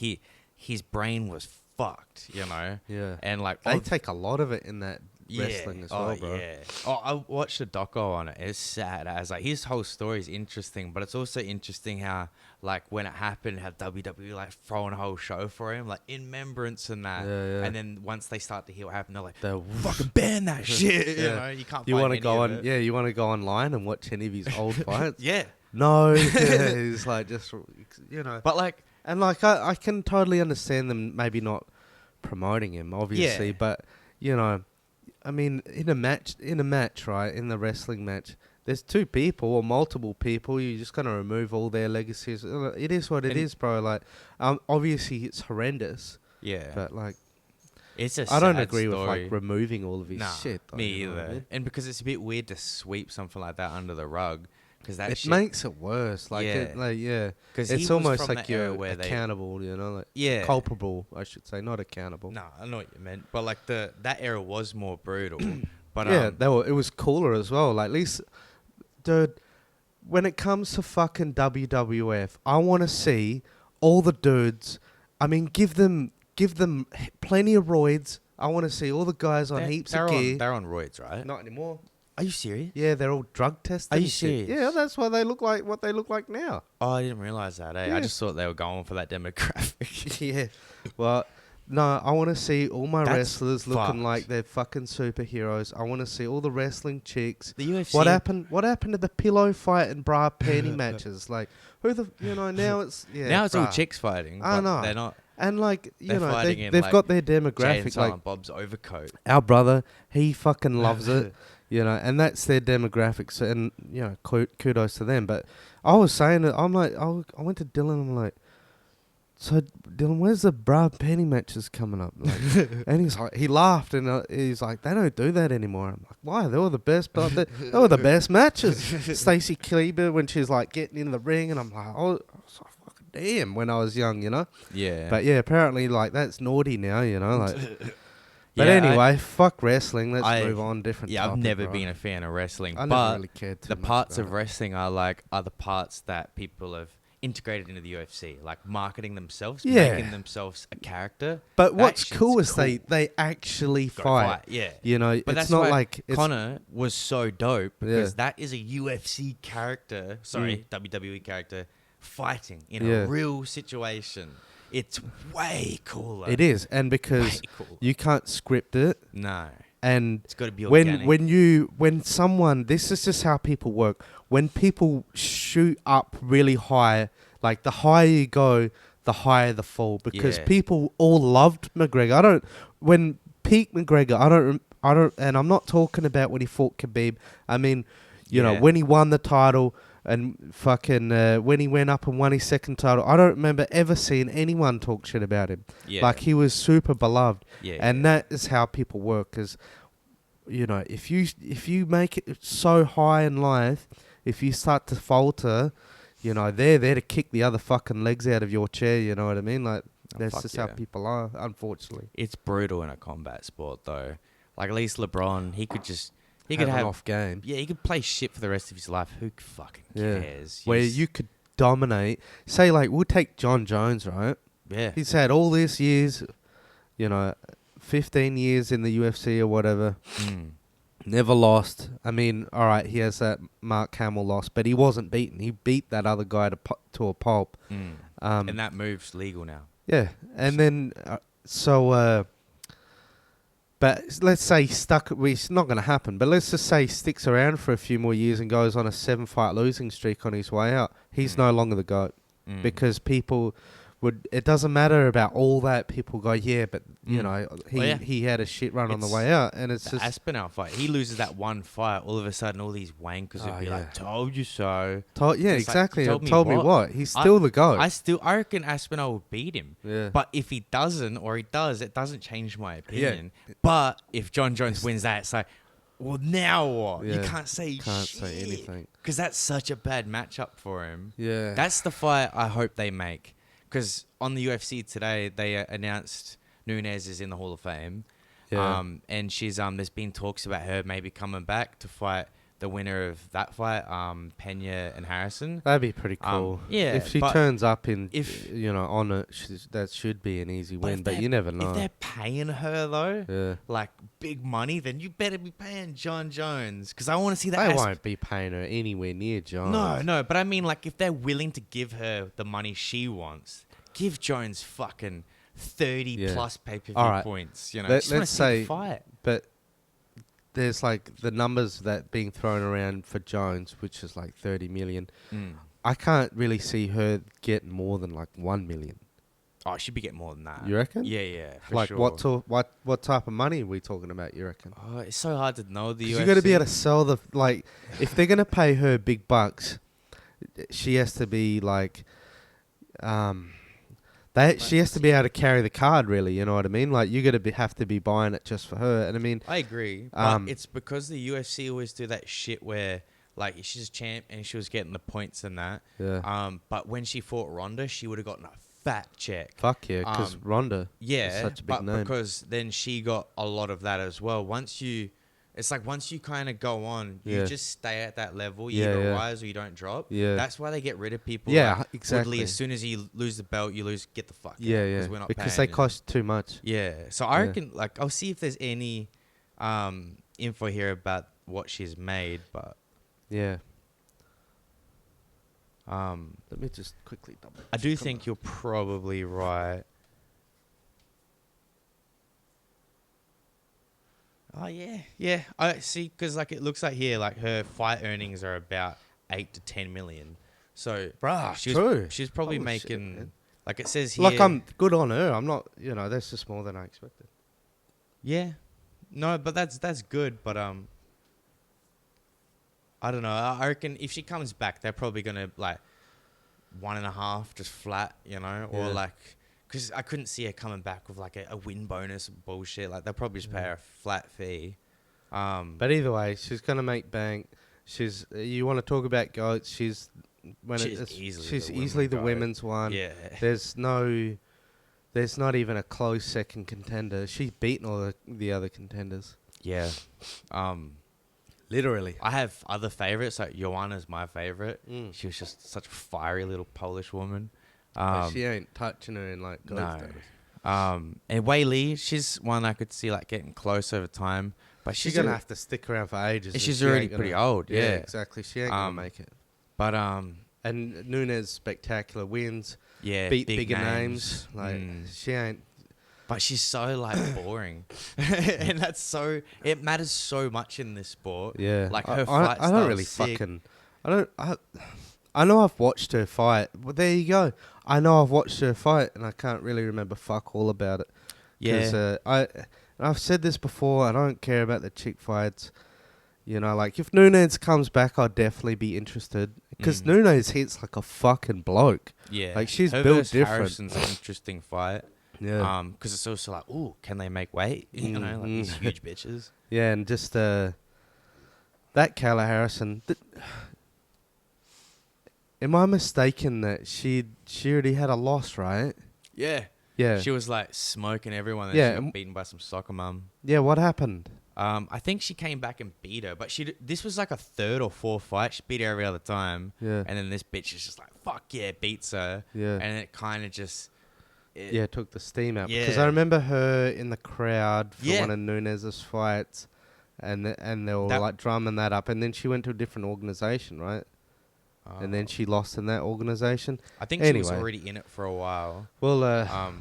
his brain was fucked, you know? Yeah. And, like... They take a lot of it in that wrestling as well, bro. Yeah. Oh, I watched a doco on it. It's sad. As like, his whole story is interesting, but it's also interesting how... Like, when it happened, how WWE, like, throwing a whole show for him, like, in remembrance and that. Yeah. And then once they start to hear what happened, they're like, fucking ban that shit. You know, you can't you want to go on, you want to go online and watch any of his old fights? Yeah. No. He's like, just, But, like... And, like, I can totally understand them maybe not promoting him, obviously. But, I mean, in a match, right, in the wrestling match... There's two people or multiple people. You're just gonna remove all their legacies. It is what it is, bro. Like, obviously it's horrendous. Yeah. But like, it's a I don't sad agree story. with like removing all of his shit. Though, Me either. I mean? And because it's a bit weird to sweep something like that under the rug, because that shit makes it worse. Like, because it's almost like you're accountable. Culpable, I should say, not accountable. No, I know what you meant. But like that era was more brutal. But it was cooler as well. Like at least. Dude, when it comes to fucking WWF, I want to see all the dudes. I mean, give them plenty of roids. I want to see all the guys on heaps of gear. They're on roids, right? Not anymore. Are you serious? Yeah, they're all drug tested. Are you serious? Yeah, that's why they look like what they look like now. Oh, I didn't realize that. Yeah. I just thought they were going for that demographic. Yeah. Well, no, I want to see all my wrestlers looking like they're fucking superheroes. I want to see all the wrestling chicks. The UFC. What happened to the pillow fight and bra panty matches? Like, now it's now it's all chicks fighting. I know. They're not. And like they've like got their demographic. Jay and Bob's overcoat. Our brother, he fucking loves it. And that's their demographics. And kudos to them. But I was saying that I went to Dylan. I'm like. So, Dylan, where's the bra panty matches coming up? Like, and he's like, he laughed and he's like, they don't do that anymore. I'm like, why? They were the best, but they were the best matches. Stacey Kleber when she's like getting in the ring, and I'm like, oh, I was like, fucking damn, when I was young, Yeah. But yeah, apparently like that's naughty now, like. But anyway, fuck wrestling. Let's move on. Different. Yeah, topic, I've never right? been a fan of wrestling, I but never really cared too the much parts about of wrestling I like are the parts that people have integrated into the UFC, like marketing themselves, making themselves a character. But what's cool is they actually fight. Yeah. But it's that's not like Connor was so dope because that is a UFC character, WWE character fighting in a real situation. It's way cooler. It is, and because you can't script it. No. And it's got to be organic. when someone, this is just how people work. When people shoot up really high, like the higher you go, the higher the fall. Because people all loved McGregor. When peak McGregor, and I'm not talking about when he fought Khabib. I mean, you know, Yeah. when he won the title and fucking when he went up and won his second title. I don't remember ever seeing anyone talk shit about him. Yeah. Like, he was super beloved. Yeah. And that is how people work. Because, you know, if you make it so high in life, if you start to falter, you know, they're there to kick the other fucking legs out of your chair. You know what I mean? Like, that's just how people are, unfortunately. It's brutal in a combat sport, though. Like, at least LeBron, he could Have an off game. Yeah, he could play shit for the rest of his life. Who fucking cares? Where you could dominate. Say, like, we'll take John Jones, right? Yeah. He's had all these years, you know, 15 years in the UFC or whatever. Never lost. I mean, all right, he has that Mark Hamill loss, but he wasn't beaten. He beat that other guy to a pulp. And that move's legal now. Yeah, and then, but let's say it's not going to happen, but let's just say he sticks around for a few more years and goes on a 7-fight losing streak on his way out. He's no longer the GOAT because people it doesn't matter about all that. People go, yeah, but, you know, he had a shit run on the way out. And it's just... Aspinall fight. He loses that one fight. All of a sudden, all these wankers would be like, told you so. Exactly. Like, told me what? He's still the GOAT. I reckon Aspinall will beat him. Yeah. But if he doesn't, or he does, it doesn't change my opinion. Yeah. But if John Jones wins that, it's like, well, now what? Yeah. You can't say anything. Because that's such a bad matchup for him. Yeah. That's the fight I hope they make. Because on the UFC today, they announced Nunes is in the Hall of Fame. Yeah. And she's there's been talks about her maybe coming back to fight the winner of that fight, Pena and Harrison. That'd be pretty cool. Yeah. If she turns up on it, that should be an easy win, but you never know. If they're paying her, though, like big money, then you better be paying John Jones. Because I want to see that. They won't be paying her anywhere near Jones. No, but I mean, like, if they're willing to give her the money she wants, give Jones fucking 30 plus pay-per-view points. You know, let's say fight. But there's like the numbers that being thrown around for Jones, which is like 30 million. I can't really see her getting more than like 1 million. Oh, she'd be getting more than that. You reckon? Yeah, for like sure. what type of money are we talking about? You reckon? Oh, it's so hard to know. You got to be able to sell if they're gonna pay her big bucks, she has to be like, she has to be able to carry the card, really. You know what I mean? Like, you got to have to be buying it just for her. And I mean, I agree. But it's because the UFC always do that shit where, like, she's a champ and she was getting the points and that. Yeah. But when she fought Ronda, she would have gotten a fat check. Fuck yeah, because Ronda. Yeah, is such a big name. Because then she got a lot of that as well. Once you kind of go on, you just stay at that level. You either rise or you don't drop. Yeah. That's why they get rid of people. Yeah, like exactly. Woodley, as soon as you lose the belt, get the fuck out. Yeah. We're not because paying they cost too much. Yeah. So I reckon, like, I'll see if there's any info here about what she's made, but yeah. Let me just quickly double. I do think you're probably right. Oh yeah. I see, because like it looks like here, like her fight earnings are about 8 to 10 million. So, she's probably Holy making shit, like it says here. Like, I'm good on her. I'm not. That's just more than I expected. Yeah, no, but that's good. But I don't know. I reckon if she comes back, they're probably gonna like 1.5 just flat, or like. Because I couldn't see her coming back with like a win bonus bullshit. Like, they'll probably just pay her a flat fee. But either way, she's gonna make bank. You want to talk about goats? She's easily the women's one. Yeah. There's not even a close second contender. She's beaten all the other contenders. Yeah. Literally. I have other favorites. Like, Joanna's my favorite. She was just such a fiery little Polish woman. She ain't touching her in like gold status. And Wei Li, she's one I could see like getting close over time, but she's gonna have to stick around for ages. And she's already pretty old. Yeah, exactly. She ain't gonna make it. But and Nunes spectacular wins. Yeah, beat bigger names. Like, she ain't. But she's so like boring, and it matters so much in this sport. Yeah, like her fight style. I don't really fucking. I know I've watched her fight. Well, there you go. I know I've watched her fight, and I can't really remember fuck all about it. Yeah. I've said this before. I don't care about the chick fights. You know, like if Nunes comes back, I'd definitely be interested because Nunes hits like a fucking bloke. Yeah, Like she's her built versus different. Harrison's an interesting fight. Yeah. Because it's also like, ooh, can they make weight? You know, like these huge bitches. Yeah, and just that Kayla Harrison. Am I mistaken that she already had a loss, right? Yeah. Yeah. She was like smoking everyone. And Yeah, she got beaten by some soccer mum. Yeah, what happened? I think she came back and beat her, but this was like a third or fourth fight. She beat her every other time. Yeah. And then this bitch is just like, fuck yeah, beats her. Yeah. And it kind of just... took the steam out. Yeah. Because I remember her in the crowd for Yeah. one of Nunes' fights, and they were like drumming that up. And then she went to a different organization, right? And then she lost in that organization. I think she was already in it for a while. Well,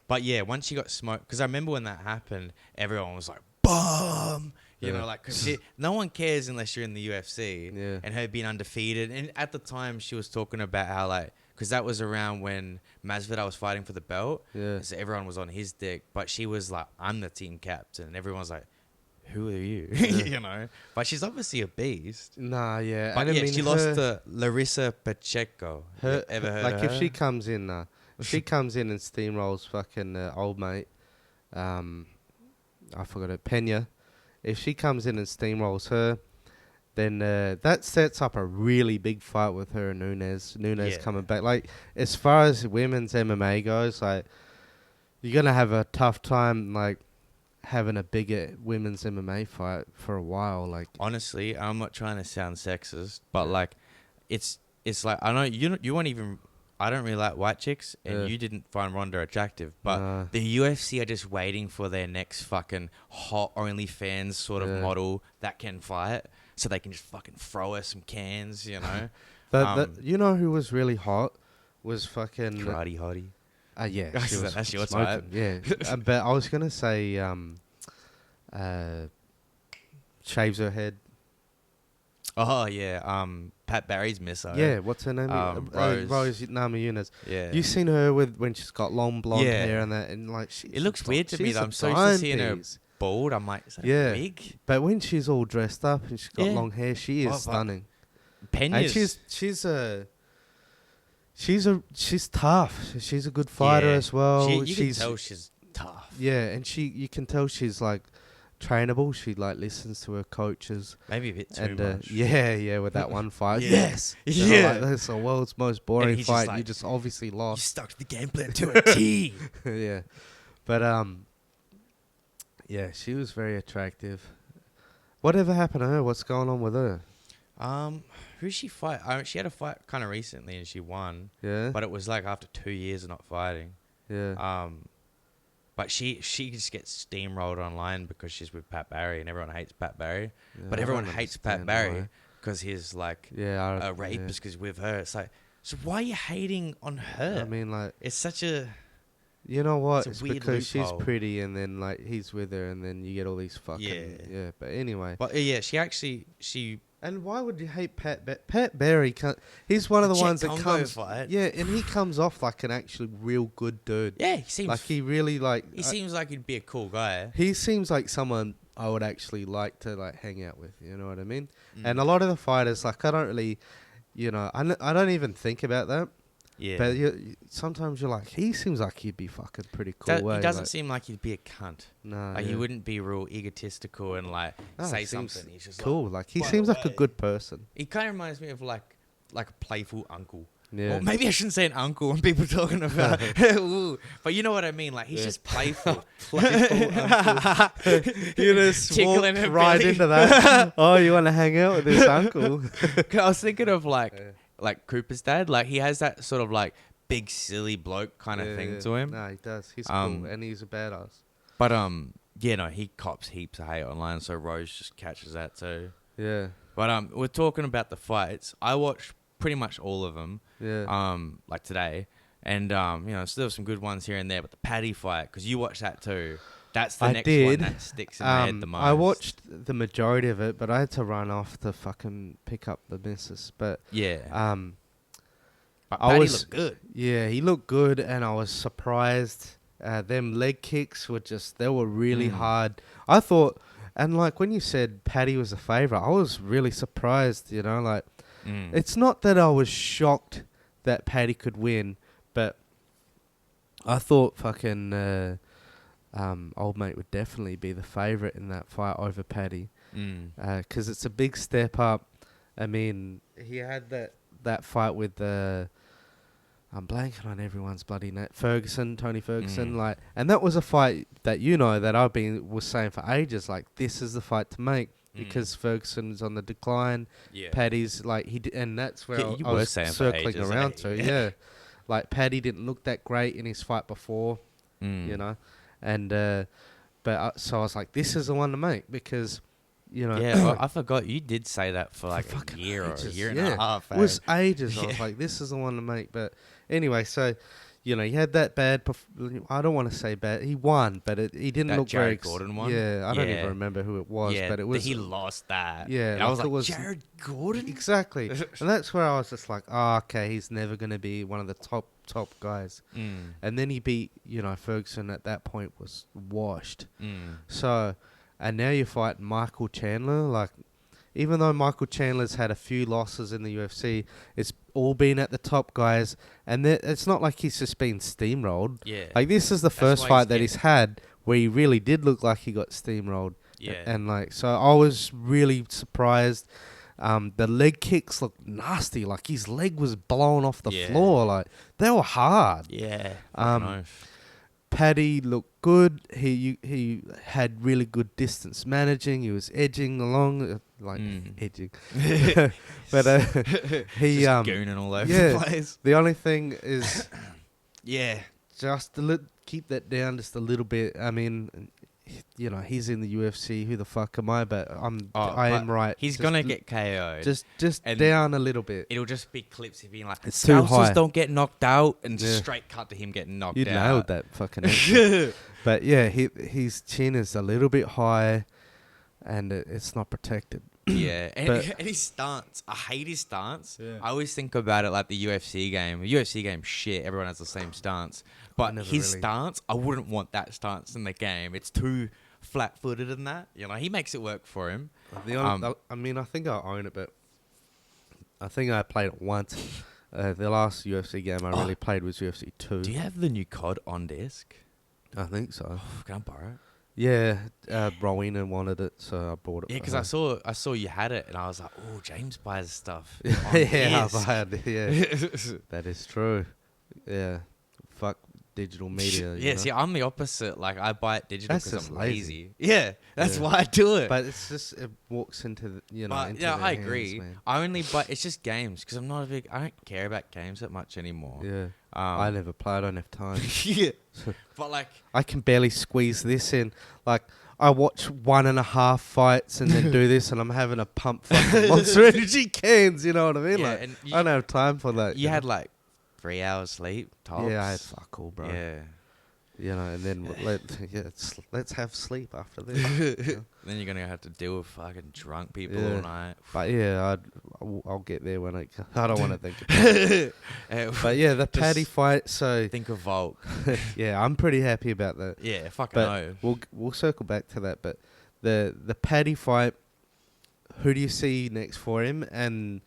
but yeah, once she got smoked, because I remember when that happened, everyone was like, "Bum," you know, like cause no one cares unless you're in the UFC. Yeah. And her being undefeated, and at the time she was talking about how like, because that was around when Masvidal was fighting for the belt. Yeah. So everyone was on his dick, but she was like, "I'm the team captain," and everyone's like, "Who are you?" You know. But she's obviously a beast. Nah, yeah. But yeah, she lost to Larissa Pacheco. Ever heard of her? If she comes in, and steamrolls fucking old mate, I forgot it, Pena. If she comes in and steamrolls her, then that sets up a really big fight with her and Nunes. Nunes coming back. Like, as far as women's MMA goes, like, you're going to have a tough time, like, having a bigger women's MMA fight for a while. Like, honestly, I'm not trying to sound sexist, but like, it's like, I know you won't even... I don't really like white chicks, and you didn't find Ronda attractive. But the UFC are just waiting for their next fucking hot OnlyFans sort of model that can fight, so they can just fucking throw her some cans, you know. You know who was really hot? Was fucking Karate Hottie. Yeah, that's your type. Yeah, but I was gonna say, shaves her head. Oh yeah, Pat Barry's missile. Yeah, what's her name? Rose Namajunas. Yeah, You seen her when she's got long blonde hair and that, and like it looks weird to me. Though. I'm so used to seeing her bald. I'm like, is that a wig? But when she's all dressed up and she's got long hair, she is stunning. Pena's. And she's tough. She's a good fighter as well. You can tell she's tough. Yeah, and you can tell she's like trainable. She like listens to her coaches. Maybe a bit too much. Yeah, with that one fight. Yes. Like, that's the world's most boring fight. Like, you just obviously lost. You stuck to the game plan to a T. Yeah. But yeah, she was very attractive. Whatever happened to her? What's going on with her? Who's she fight? She had a fight kind of recently and she won. Yeah. But it was like after 2 years of not fighting. Yeah. But she just gets steamrolled online because she's with Pat Barry and everyone hates Pat Barry. Yeah, but everyone hates Pat Barry because he's like a rapist because with her. It's like, so why are you hating on her? I mean, like, it's such a... You know what? It's because she's pretty and then like he's with her and then you get all these fucking... Yeah, but anyway. But yeah, she... And why would you hate Pat Barry? He's one of the ones that comes... Fight. Yeah, and he comes off like an actually real good dude. Yeah, he seems... Like, he really like... He seems like he'd be a cool guy. He seems like someone I would actually like to like hang out with, you know what I mean? And a lot of the fighters, like, I don't really... You know, I don't even think about that. Yeah. But sometimes you're like, he seems like he'd be fucking pretty cool. He doesn't seem like he'd be a cunt. No. Like, he wouldn't be real egotistical and like say something. He's just cool. Like he seems like a good person. He kind of reminds me of like a playful uncle. Yeah. Well, maybe I shouldn't say an uncle when people are talking about Ooh, but you know what I mean. Like, he's just playful. Playful uncle. You just Tickling walked right belly. into that. Oh, you want to hang out with this uncle? I was thinking of like Cooper's dad. Like, he has that sort of like big silly bloke kind of thing to him. No, he does. He's cool and he's a badass. But yeah, no, he cops heaps of hate online, so Rose just catches that too. Yeah. But we're talking about the fights. I watched pretty much all of them. Yeah. Like today, and you know, still some good ones here and there. But the Paddy fight, because you watched that too. That's the next one that sticks in my head the most. I watched the majority of it, but I had to run off to fucking pick up the missus. But yeah, but Paddy looked good. Yeah, he looked good, and I was surprised them leg kicks they were really hard. I thought, and like when you said Paddy was a favourite, I was really surprised, you know, like it's not that I was shocked that Paddy could win, but I thought fucking old mate would definitely be the favourite in that fight over Paddy. Because it's a big step up. I mean, he had that fight with I'm blanking on everyone's bloody name. Tony Ferguson, like, and that was a fight that that was saying for ages, like this is the fight to make because Ferguson's on the decline. Yeah. Paddy's like and that's where I was circling around to. Yeah, like Paddy didn't look that great in his fight before, you know, and so I was like, this is the one to make because. Yeah, I forgot you did say that for like a year or a year and a half. It was ages. I was like, this is the one to make. But anyway, so, he had that bad... I don't want to say bad. He won, but he didn't look very... Jared Gordon one? Yeah, I don't even remember who it was, but it was... he lost that. Yeah. And I was like, Jared Gordon? Exactly. And that's where I was just like, okay, he's never going to be one of the top guys. And then he beat, Ferguson at that point was washed. So... And now you fight Michael Chandler. Like, even though Michael Chandler's had a few losses in the UFC, it's all been at the top guys. And it's not like he's just been steamrolled. Yeah. Like, this is the first fight that he's had where he really did look like he got steamrolled. Yeah. And like, so I was really surprised. The leg kicks looked nasty. Like, his leg was blown off the floor. Like, they were hard. Yeah. Paddy looked good. He had really good distance managing. He was edging along, edging. But he just gooning all over the place. The only thing is, just keep that down just a little bit. I mean, he's in the UFC. Who the fuck am I? But I am right. He's gonna get KO'd. Just down a little bit. It'll just be clips of being like, it's too high. Don't get knocked out, and just straight cut to him getting knocked out. You nailed that fucking answer. But yeah, his chin is a little bit high, and it's not protected. Yeah, and his stance. I hate his stance. Yeah. I always think about it like the UFC game. The UFC game, shit. Everyone has the same stance. But his stance, I wouldn't want that stance in the game. It's too flat-footed in that. He makes it work for him. I mean, I think I own it, but I think I played it once. The last UFC game I really played was UFC 2. Do you have the new COD on disc? I think so. Can I borrow it? Yeah, Rowena wanted it, so I bought it. Yeah, because I saw you had it, and I was like, oh, James buys stuff. Yeah, that is true. Yeah, fuck digital media. Yeah, see, I'm the opposite. Like, I buy it digital because I'm lazy. Yeah, that's why I do it. But it's just, it walks into the, I agree. Man. I only buy, it's just games, because I don't care about games that much anymore. Yeah. I never play. I don't have time. Yeah. But like, I can barely squeeze this in. Like, I watch 1.5 fights and then do this, and I'm having to pump fucking Monster Energy cans. You know what I mean? Yeah, like, I don't have time for that. You had like 3 hours sleep. Tops. Yeah, I had fuck all, bro. Yeah. And then let's have sleep after this. Then you're gonna have to deal with fucking drunk people all night. But yeah, I'll get there when I don't want to think about it. But yeah, the Paddy fight. So think of Volks. Yeah, I'm pretty happy about that. Yeah, fucking know. We'll circle back to that. But the Paddy fight, who do you see next for him? And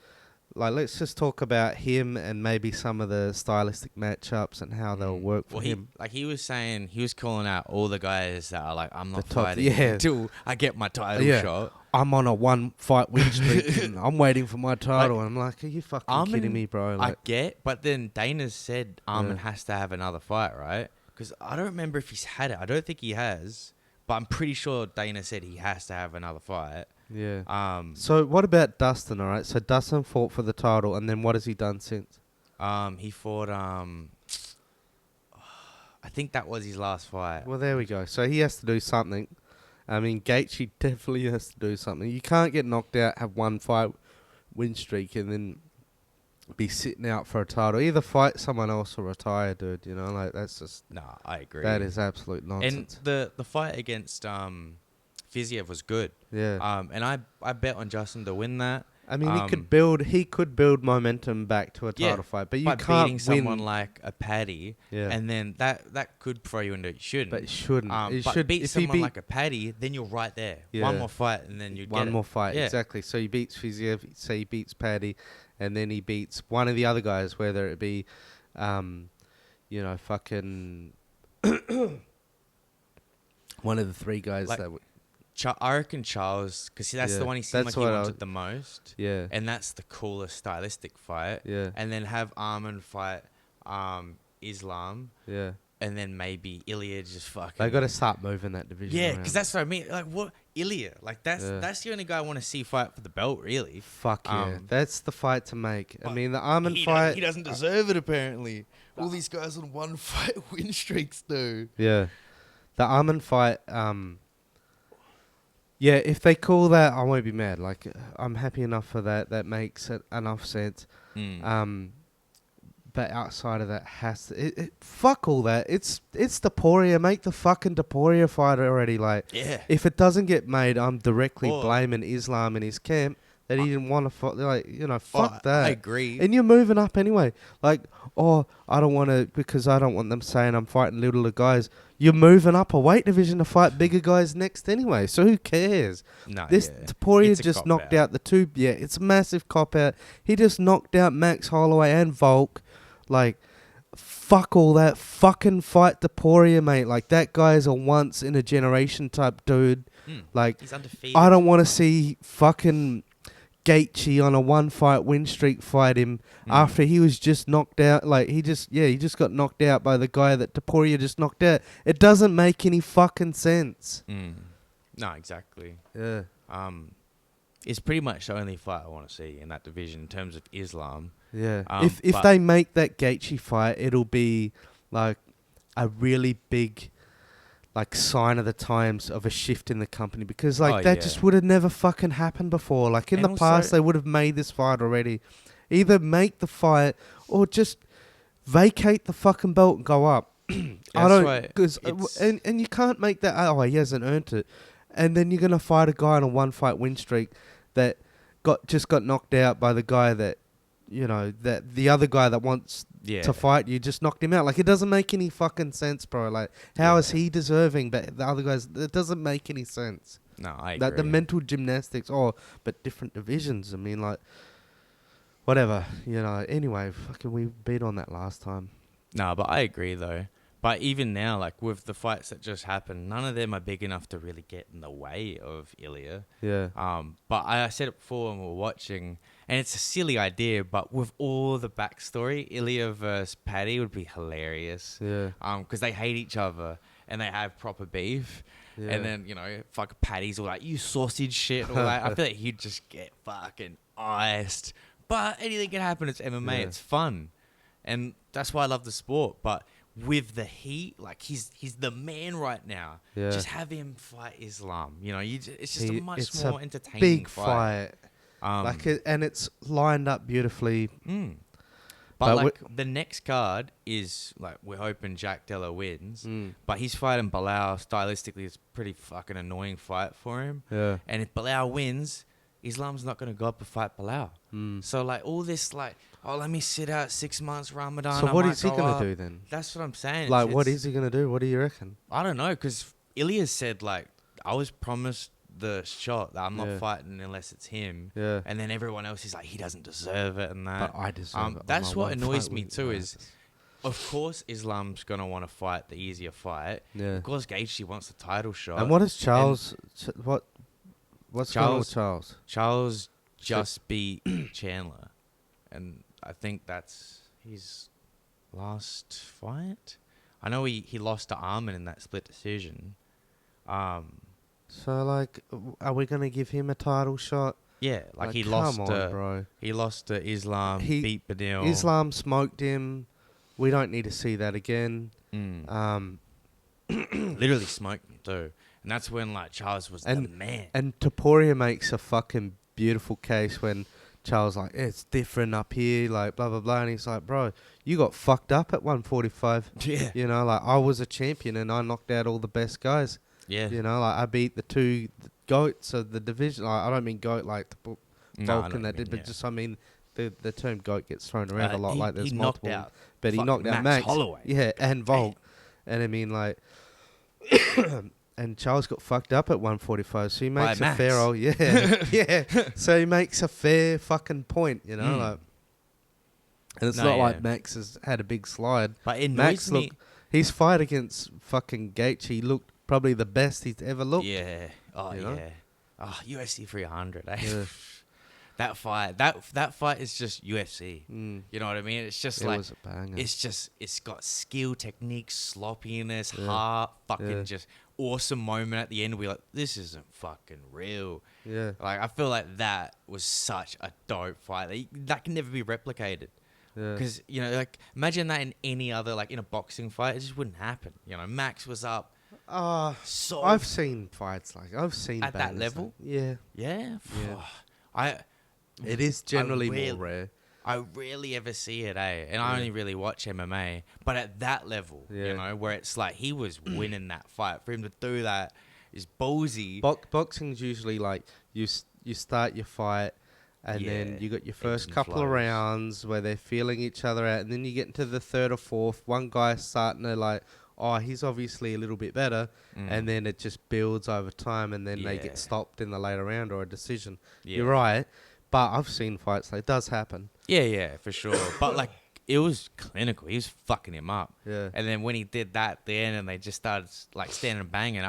like, let's just talk about him and maybe some of the stylistic matchups and how they'll work for him. He was saying, he was calling out all the guys that are like, I'm not fighting until I get my title shot. I'm on a 1-fight win streak and I'm waiting for my title. And I'm like, are you fucking kidding me, bro? Like, I get, but then Dana said Armin has to have another fight, right? Because I don't remember if he's had it. I don't think he has, but I'm pretty sure Dana said he has to have another fight. Yeah. So what about Dustin? All right. So Dustin fought for the title, and then what has he done since? He fought. I think that was his last fight. Well, there we go. So he has to do something. I mean, Gaethje definitely has to do something. You can't get knocked out, have 1-fight win streak, and then be sitting out for a title. Either fight someone else or retire, dude. Like, that's just... Nah, I agree. That is absolute nonsense. And the fight against Fiziev was good. Yeah. And I bet on Justin to win that. I mean, he could build momentum back to a title fight, but you by can't beating win. someone like a Paddy, and then that could throw you into it. Shouldn't. But it shouldn't. But beat someone like a Paddy, then you're right there. One more fight, and then you get one more fight. Exactly. So he beats Fiziev, say he beats Paddy, and then he beats one of the other guys, whether it be, fucking one of the three guys like, that would. I reckon Charles, because that's the one he seemed like he wanted the most. Yeah. And that's the coolest stylistic fight. Yeah. And then have Arman fight Islam. Yeah. And then maybe Ilya just fucking... They got to start moving that division Yeah, around. because that's what I mean. Like, what? Ilya. Like, that's the only guy I want to see fight for the belt, really. Fuck yeah. That's the fight to make. I mean, the Arman fight... He doesn't deserve it, apparently. All these guys on one fight win streaks, though. Yeah. The Arman fight... Yeah, if they call that, I won't be mad. Like, I'm happy enough for that. That makes enough sense. But outside of that, fuck all that. It's Taporia. Make the fucking Taporia fight already. Like, if it doesn't get made, I'm directly blaming Islam and his camp that he didn't want to fight. Like, fuck that. I agree. And you're moving up anyway. Like, I don't want to, because I don't want them saying I'm fighting littler guys. You're moving up a weight division to fight bigger guys next anyway. So who cares? No, Taporia just knocked out the two. Yeah, it's a massive cop out. He just knocked out Max Holloway and Volk. Like, fuck all that. Fucking fight Taporia, mate. Like, that guy is a once in a generation type dude. Like, he's undefeated. I don't want to see fucking Gaethje on a one fight win streak fight him after he was just knocked out. Like, he just got knocked out by the guy that Taporia just knocked out. It doesn't make any fucking sense. No, exactly. Yeah. It's pretty much the only fight I want to see in that division in terms of Islam. Yeah. If they make that Gaethje fight, it'll be like a really big sign of the times of a shift in the company, because that just would have never fucking happened before. Like, in the past, they would have made this fight already. Either make the fight or just vacate the fucking belt and go up. And you can't make that. He hasn't earned it, and then you're gonna fight a guy on a one fight win streak that got knocked out by the guy that that the other guy that wants to fight you just knocked him out. Like, it doesn't make any fucking sense, bro. Like, how is he deserving, but the other guys, it doesn't make any sense. No, I agree. Like, the mental gymnastics, but different divisions. I mean, like, whatever, Anyway, fucking, we beat on that last time. No, but I agree, though. But even now, like, with the fights that just happened, none of them are big enough to really get in the way of Ilya. Yeah. But I said it before when we were watching, and it's a silly idea, but with all the backstory, Ilya versus Paddy would be hilarious. Yeah. Because they hate each other and they have proper beef. Yeah. And then, fuck Paddy's all like, you sausage shit, all that. I feel like he'd just get fucking iced. But anything can happen. It's MMA. Yeah. It's fun. And that's why I love the sport. But with the heat, like, he's the man right now. Yeah. Just have him fight Islam. It's just a much more entertaining big fight. And it's lined up beautifully. But the next card is, like, we're hoping Jack Della wins. But he's fighting Bilal. Stylistically, it's a pretty fucking annoying fight for him. Yeah. And if Bilal wins, Islam's not going to go up and fight Bilal. So, like, all this, like, let me sit out 6 months Ramadan. So what is he going to do then? That's what I'm saying. Like, what is he going to do? What do you reckon? I don't know, because Ilya said, like, I was promised the shot that I'm not fighting unless it's him. Yeah. And then everyone else is like, he doesn't deserve it and that. But I deserve it. That's what annoys me too is, of course, Islam's going to want to fight the easier fight. Yeah. Of course, Gaethje wants the title shot. And what is Charles... What's going on with Charles? Charles just beat Chandler. And I think that's his last fight. I know he lost to Arman in that split decision. So, like, are we going to give him a title shot? Yeah, like he lost to, bro. He lost to Islam, beat Beneil. Islam smoked him. We don't need to see that again. Literally smoked him too. And that's when, like, Charles was the man. And Taporia makes a fucking beautiful case when Charles like, it's different up here, like, blah, blah, blah. And he's like, bro, you got fucked up at 145. Yeah. Like, I was a champion and I knocked out all the best guys. Yeah. Like, I beat the two GOATs of the division. Like, I don't mean GOAT like No, I Volk know and what that you did, mean, but just I mean the term goat gets thrown around a lot. He, Like there's he knocked multiple, out but he fucking knocked out Max Max. Holloway. Yeah, and Volk, and I mean like. And Charles got fucked up at 145, so he makes By a fair Max. old yeah. So he makes a fair fucking point, you know, like. And it's not like Max has had a big slide. But it Max annoys me. his fight against fucking Gaethje, he looked probably the best he's ever looked. Yeah. Oh, you yeah. know? Oh, UFC 300, eh? Yeah. That fight is just UFC. Mm. You know what I mean? It's just It like, was a banger. it's got skill, technique, sloppiness, Yeah. heart, fucking Yeah. just awesome moment at the end. We're like, this isn't fucking real. Yeah. Like, I feel like that was such a dope fight. That can never be replicated. Yeah. Because, you know, like, imagine that in any other, like, in a boxing fight, it just wouldn't happen. You know, Max was up. So I've seen fights I've seen at that bangers level. Yeah. Yeah. Yeah. It is generally more rare. I rarely ever see it, eh? And I only really watch MMA. But at that level, you know, where it's like he was winning that fight. For him to do that is ballsy. Boxing's usually like you start your fight, and then you got your first couple of rounds where they're feeling each other out, and then you get into the third or fourth. One guy's starting to like, oh, he's obviously a little bit better, and then it just builds over time, and then they get stopped in the later round or a decision. Yeah. You're right, but I've seen fights like it does happen. Yeah, for sure. But like, it was clinical. He was fucking him up. Yeah. And then when he did that at the end, and they just started like standing and banging,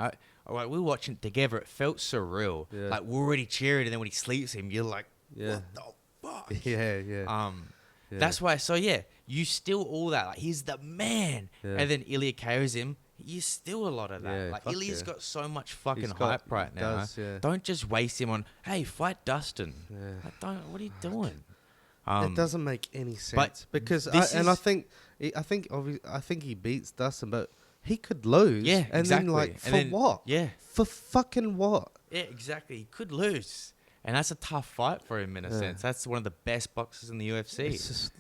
we were watching it together. It felt surreal. Yeah. Like we're already cheering, and then when he sleeps him, you're like, Yeah. what the fuck? Yeah. Yeah. That's why. So yeah, you still all that. Like he's the man, and then Ilya KOs him. You still a lot of that. Yeah, like fuck Ilya's got so much fucking He's got- hype right he now. does, yeah. Don't just waste him on. Hey, fight Dustin. Yeah. Like, don't. What are you doing? It doesn't make any sense but because this I think he beats Dustin, but he could lose. Yeah, and exactly. then like for what? Yeah, for fucking what? yeah, exactly. He could lose, and that's a tough fight for him in a sense. That's one of the best boxers in the UFC. It's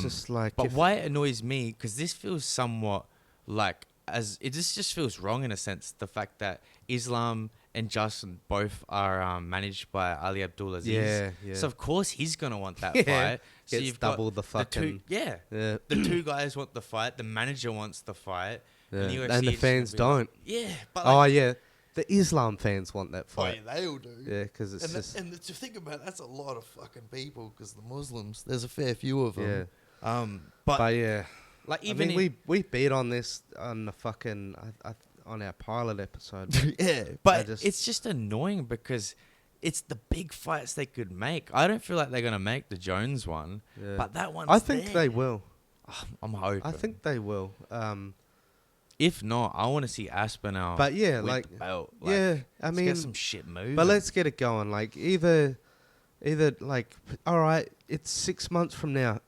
just like. But why it annoys me, because this feels somewhat like this just feels wrong in a sense. The fact that Islam and Justin both are managed by Ali Abdulaziz. Yeah. So of course he's gonna want that Yeah. fight. So Gets you've double got the fucking. yeah. Yeah. The two guys want the fight. The manager wants the fight. Yeah. And, And the fans don't. Yeah, but Oh yeah, the Islam fans want that Oh, fight. yeah, they all do. Yeah, because it's just. And to think about it, that's a lot of fucking people, because the Muslims, there's a fair few of them. Yeah. but yeah. like I even mean, we beat on this on the fucking on our pilot episode. Yeah. but it's just annoying because it's the big fights they could make. I don't feel like they're gonna make the Jones one, Yeah. but that one. I think they will. I'm hoping. I think they will. If not, I want to see Aspinall. But yeah, with like the belt. yeah, I let's mean, get some shit moving. but let's get it going. Like either like, all right, it's 6 months from now.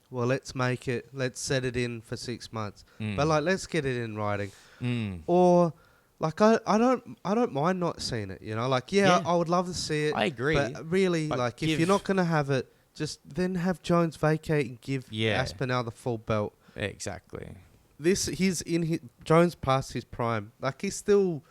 Well, let's make it. Let's set it in for 6 months. But like, let's get it in writing. Or like, I don't mind not seeing it. You know, like Yeah. I would love to see it. I agree. But really, But like, if you're not gonna have it, just then have Jones vacate and give Aspinall the full belt. Exactly. Jones past his prime. Like he's still,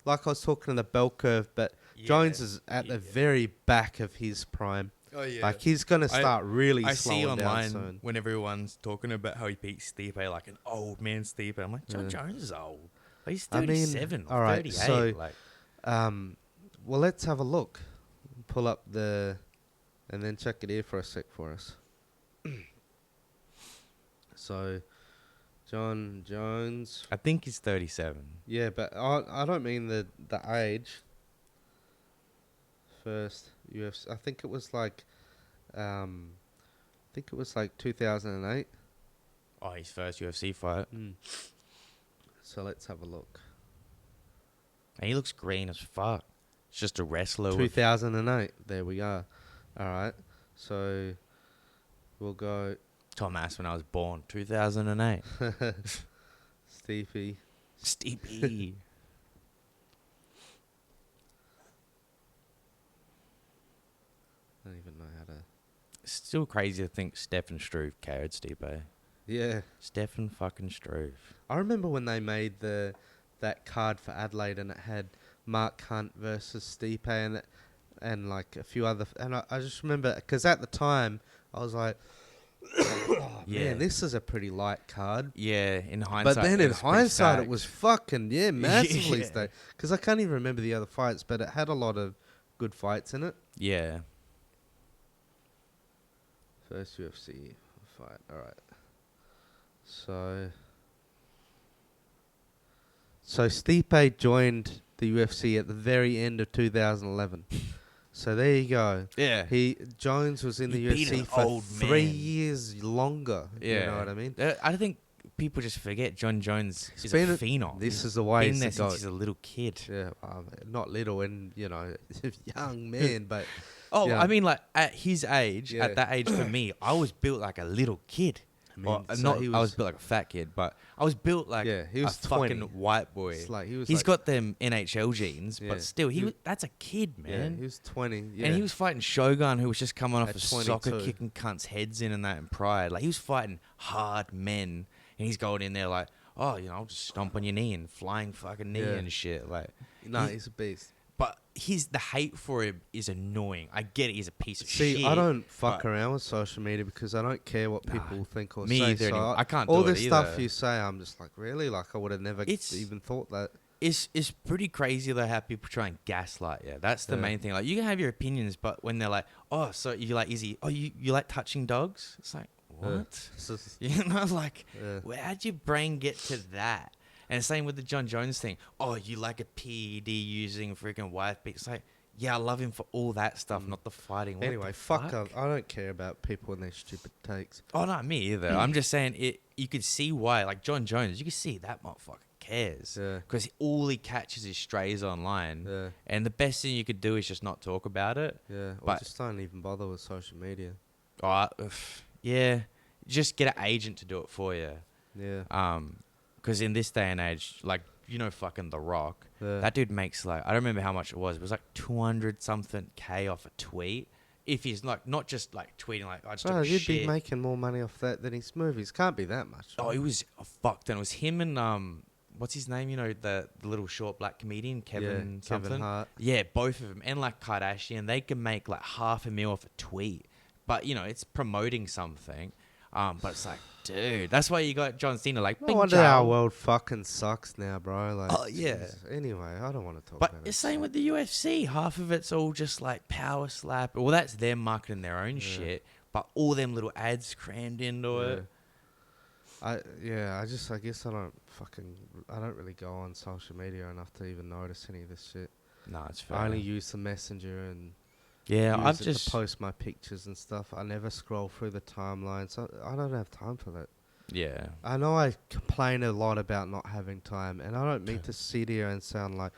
like I was talking to the bell curve, but Jones is at the very back of his prime. Oh, yeah. Like he's gonna start really I see slowing down online soon. when everyone's talking about how he beat Stipe like an old man Stipe. I'm like, John Jones is old. Like, he's 37 or all right, 38. so, like, well, let's have a look. Pull up and then check it here for a sec for us. So, John Jones. I think he's 37. Yeah, but I don't mean the age. First UFC, I think it was like 2008. Oh, his first UFC fight. So let's have a look. And he looks green as fuck. It's just a wrestler. 2008. There we are. All right. So we'll go. Tom Ass when I was born. 2008. Steepy. Steepy. I don't even know how to. Still crazy to think Stefan Struve carried Stipe. Yeah. Stefan fucking Struve. I remember when they made that card for Adelaide and it had Mark Hunt versus Stipe and and like a few other, and I just remember because at the time I was like, oh, Yeah. man, this is a pretty light card. Yeah, in hindsight. But then it in was pretty hindsight, it stacked. was fucking massively Yeah. stacked. Because I can't even remember the other fights, but it had a lot of good fights in it. Yeah. First UFC fight. All right. So Stipe joined the UFC at the very end of 2011. So there you go. Yeah. Jones was in He the beat UFC an for old 3 man. years longer. Yeah. You know what I mean? I think people just forget John Jones He's is a been a- phenom. This is the way Been there to go. since he's a little kid. Yeah, not little and, young man, but... Oh, yeah. I mean, like, at his age, Yeah. at that age for me, I was built like a little kid. I mean, Well, so not, he I was was- built like a fat kid, but I was built like he was a 20. fucking white boy. It's like He's like, got them NHL genes, Yeah. but still, He- that's a kid, Yeah, man. he was 20. Yeah. And he was fighting Shogun, who was just coming off At a soccer 22. kicking cunts' heads in and that in Pride. Like, he was fighting hard men, and he's going in there like, oh, I'll just stomp on your knee and flying fucking knee Yeah. and shit. Like, No, he's a beast. but the hate for him is annoying. I get it. He's a piece of See, shit. I don't fuck but- around with social media because I don't care what Nah, people think or me say. either So anymore. I can't all do it this stuff either. you say, I'm just like, really? Like, I would have never It's- even thought that. It's pretty crazy though how people try and gaslight you. That's the Yeah. main thing. Like, you can have your opinions, but when they're like, oh, so you like Izzy? Oh, you like touching dogs? It's like, what? It's just- Like, yeah. how'd your brain get to that? And the same with the John Jones thing. Oh, you like a PED using freaking wife beat? It's like, yeah, I love him for all that stuff, not the fighting. What Anyway, the fuck up. I don't care about people and their stupid takes. Oh, not me either. I'm just saying it. You could see why, like John Jones, you could see that motherfucker cares. Yeah. Because all he catches is strays online. Yeah. And the best thing you could do is just not talk about it. Yeah. Or But- just don't even bother with social media. Oh, yeah. Just get an agent to do it for you. Yeah. Because in this day and age, like, fucking The Rock, Yeah. that dude makes like, I don't remember how much it was. It was like 200 something K off a tweet. If he's like, not just like tweeting like, I just Bro, took a you'd shit. be making more money off that than his movies. Can't be that much. Oh, it was fucked. And it was him and what's his name? The little short black comedian, Kevin something. Kevin Hart. Yeah, both of them, and like Kardashian, they can make like $500,000 off a tweet. But it's promoting something. But it's like, dude, that's why you got John Cena like. No "Bing wonder chow." our world fucking sucks now, bro. Like, Oh, yeah. Jesus. Anyway, I don't want to talk But about it's it. same with the UFC. Half of it's all just like power slap. Well, that's them marketing their own shit. But all them little ads crammed into it. I guess I don't really go on social media enough to even notice any of this shit. No, it's fair. I only use the messenger and Yeah, use I've it just to post my pictures and stuff. I never scroll through the timeline, so I don't have time for that. yeah. I know I complain a lot about not having time, and I don't mean to sit here and sound like,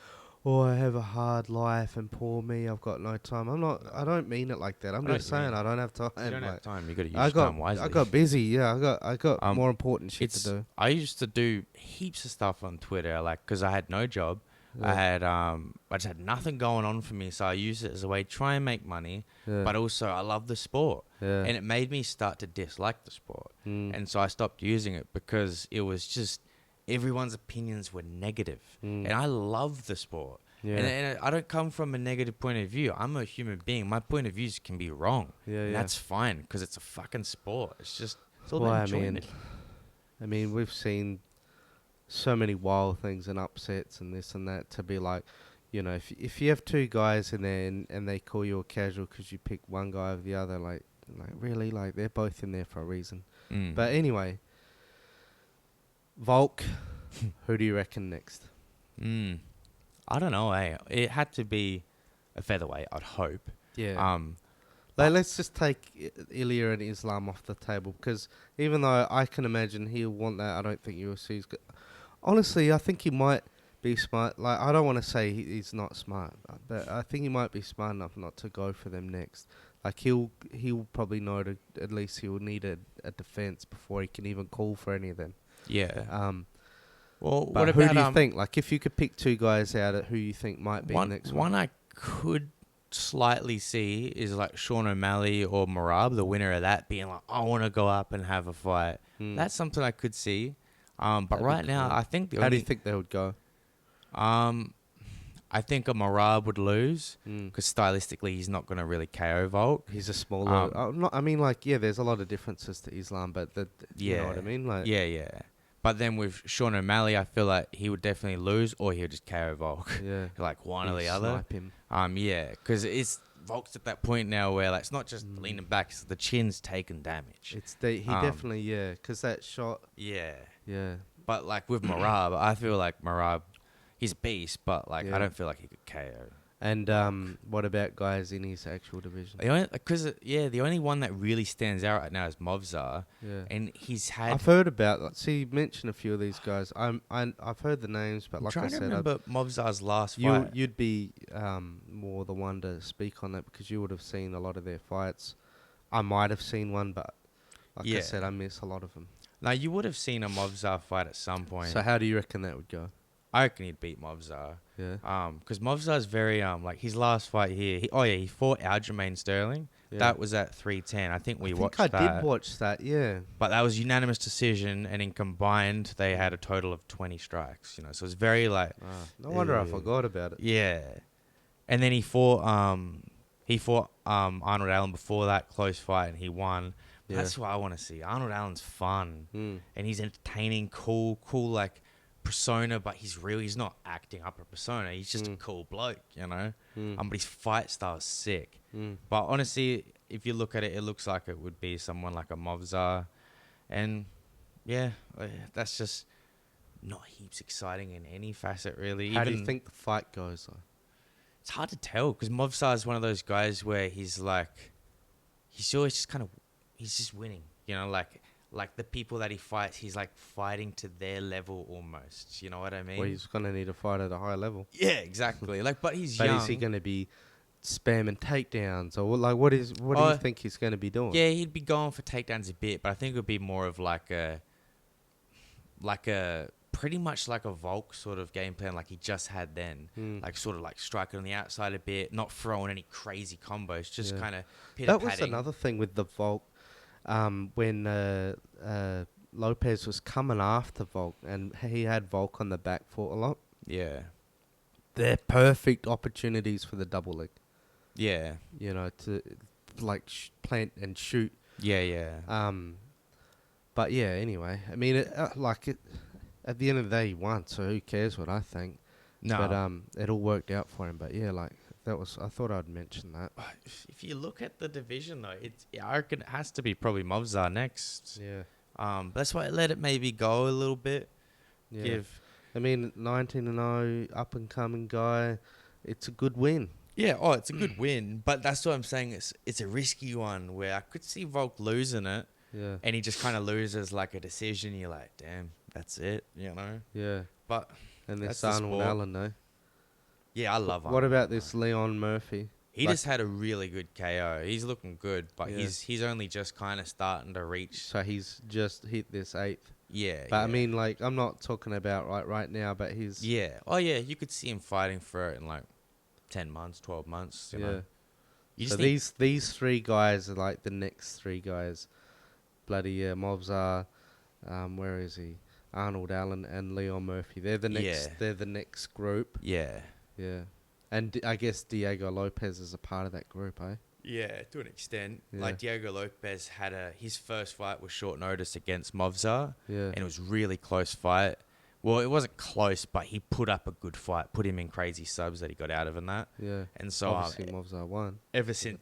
oh, I have a hard life and poor me, I've got no time. I don't mean it like that. I'm I know just what you saying mean. I don't have time. You don't like, have time. You got to use I got time wisely. I got busy. Yeah, I got more important shit It's. to do. I used to do heaps of stuff on Twitter, like because I had no job. Yeah. I just had nothing going on for me, so I used it as a way to try and make money. Yeah. But also, I love the sport, Yeah. and it made me start to dislike the sport. Mm. And so I stopped using it because it was just everyone's opinions were negative. Mm. And I love the sport. Yeah. And I don't come from a negative point of view. I'm a human being. My point of views can be wrong. Yeah, And yeah. that's fine because it's a fucking sport. It's all Well, about enjoying it. I mean, we've seen so many wild things and upsets and this and that to be like, if you have two guys in there and they call you a casual because you pick one guy over the other, like really, like they're both in there for a reason. Mm. But anyway, Volk, who do you reckon next? I don't know, It had to be a featherweight, I'd hope. Yeah. Let's just take Ilya and Islam off the table because even though I can imagine he'll want that, I don't think UFC's good. Honestly, I think he might be smart. Like, I don't want to say he's not smart, but I think he might be smart enough not to go for them next. Like, he'll probably know to at least he'll need a defense before he can even call for any of them. Yeah. Well, But what who about do you think? Like, if you could pick two guys out of who you think might be the next one. One I could slightly see is like Sean O'Malley or Marab, the winner of that, being like, I want to go up and have a fight. Hmm. That's something I could see. But That'd be right now, cool. I think How do you think they would go? I I think a Marab would lose Mm. because stylistically he's not going to really KO Volk. He's a smaller. I mean, like, yeah, there's a lot of differences to Islam, but you know what I mean? Like, Yeah. But then with Sean O'Malley, I feel like he would definitely lose or he would just KO Volk. yeah, Like one or he'd the other. snipe him. Yeah, because it's Volk's at that point now where like it's not just leaning back; it's the chin's taking damage. He definitely, yeah, because that shot, Yeah, yeah. but like with Marab, I feel like Marab, he's a beast, but like Yeah. I don't feel like he could KO. And what about guys in his actual division? The only, the only one that really stands out right now is Movzar, Yeah. and he's had. I've heard about that. See, you mentioned a few of these guys. I've heard the names, but I'm like trying I to said, remember Movzar's last fight. you'd be more the one to speak on that because you would have seen a lot of their fights. I might have seen one, but like I Yeah. said, I miss a lot of them. Now you would have seen a Movzar fight at some point. So how do you reckon that would go? I reckon he'd beat Movzar. Yeah. Because Movzar's very like his last fight here. He fought Aljamain Sterling. Yeah. That was at 310. I think we watched I that. did watch that. Yeah. But that was unanimous decision, and in combined, they had a total of 20 strikes. You know, so it's very like. No wonder I forgot about it. Yeah, and then he fought Arnold Allen before that close fight, and he won. Yeah. That's what I want to see. Arnold Allen's fun, Mm. and he's entertaining, cool like persona, but he's real. He's not acting up a persona. He's just a cool bloke, you know. But his fight style is sick. But honestly, if you look at it, it looks like it would be someone like a Movzar, and yeah, that's just not heaps exciting in any facet really. How do you think the fight goes though? It's hard to tell because Movzar is one of those guys where he's always just he's just winning, you know, like the people that he fights, he's like fighting to their level almost. You know what I mean? Well, he's gonna need to fight at a high level. Yeah, exactly. But he's But young. is he gonna be spamming takedowns or like what do you think he's gonna be doing? Yeah, he'd be going for takedowns a bit, but I think it would be more of like a pretty much like a Volk sort of game plan like he just had then. Like sort of like striking on the outside a bit, not throwing any crazy combos, just kind of That was another thing with the Volk. When Lopez was coming after Volk and he had Volk on the back foot a lot. Yeah. They're perfect opportunities for the double leg. Yeah. You know, to like plant and shoot. Yeah. But yeah, anyway, I mean, at the end of the day, he won, so who cares what I think? No. But it all worked out for him. But yeah, like I thought I'd mention that. If you look at the division though, I reckon it has to be probably Movzar next. Yeah. That's why I let it maybe go a little bit. Yeah. I mean, 19-0, up and coming guy. It's a good win. Yeah, it's a good win, but that's what I'm saying. It's a risky one where I could see Volk losing it. Yeah. And he just kind of loses like a decision. You're like, damn, that's it, you know? Yeah. But And that's this the Arnold sport. Allen, though. Yeah, I love What Arnold. about this Leon Murphy? He just had a really good KO. He's looking good, but Yeah. he's only just kind of starting to reach. So he's just hit this 8th. Yeah. But yeah. I mean, like, I'm not talking about right now, but he's... Yeah. Oh, yeah, you could see him fighting for it in like 10 months, 12 months, you know? You So just these three guys are like the next three guys. Bloody Movzar, where is he? Arnold Allen and Leon Murphy. They're the next. Yeah. They're the next group. Yeah. Yeah, and I guess Diego Lopez is a part of that group, eh? Yeah, to an extent. Yeah. Like Diego Lopez had his first fight was short notice against Movzar, Yeah. and it was really close fight. Well, it wasn't close, but he put up a good fight, put him in crazy subs that he got out of in that. Yeah. And so Obviously, Movzar won. ever since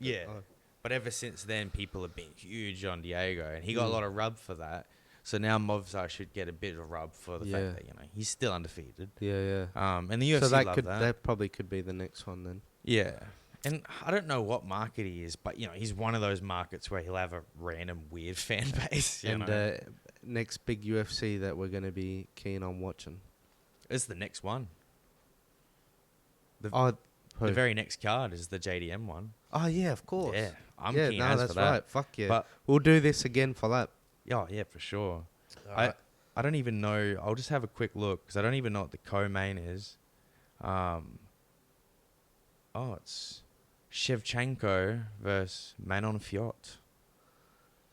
but ever since then, people have been huge on Diego, and he got a lot of rub for that. So now Movzar should get a bit of rub for the fact that he's still undefeated. Yeah, yeah. And the UFC So love that. that probably could be the next one then. Yeah. And I don't know what market he is, but he's one of those markets where he'll have a random weird fan base. You know? Next big UFC that we're going to be keen on watching. It's the next one. The very next card is the JDM one. Oh yeah, of course. Yeah, I'm keen no, as that's for that. right. Fuck yeah. But We'll do this again for that. yeah, for sure. Alright. I don't even know. I'll just have a quick look because I don't even know what the co-main is. It's Shevchenko versus Manon Fiat.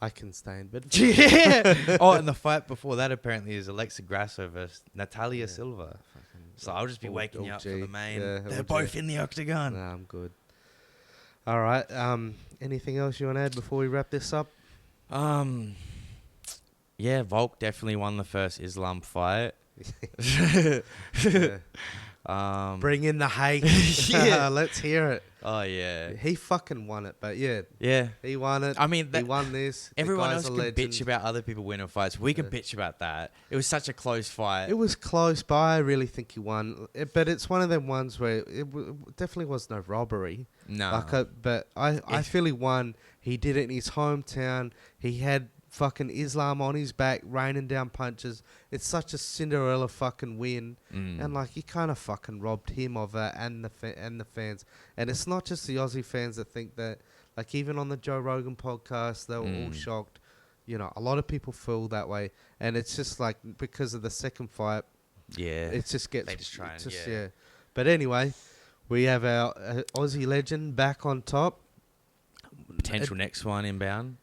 I can stay in bed. Yeah. And the fight before that apparently is Alexa Grasso versus Natalia Silva. So I'll just be waking you up for the main. Yeah, They're both in the octagon. Nah, I'm good. All right. Anything else you want to add before we wrap this up? Yeah, Volk definitely won the first Islam fight. Bring in the hate. Yeah. Let's hear it. Oh yeah. He fucking won it, but yeah, Yeah. he won it. I mean, he won this. Everyone The else guy's can a legend. bitch about other people winning fights. We can bitch about that. It was such a close fight. It was close, but I really think he won. But it's one of them ones where it definitely was no robbery. No. But I feel he won. He did it in his hometown. He had fucking Islam on his back, raining down punches. It's such a Cinderella fucking win, and like he kind of fucking robbed him of it, and the fans. And it's not just the Aussie fans that think that. Like even on the Joe Rogan podcast, they were all shocked. You know, a lot of people feel that way, and it's just like because of the second fight. Yeah. It just gets. They just try and, yeah. But anyway, we have our Aussie legend back on top. Potential next one inbound.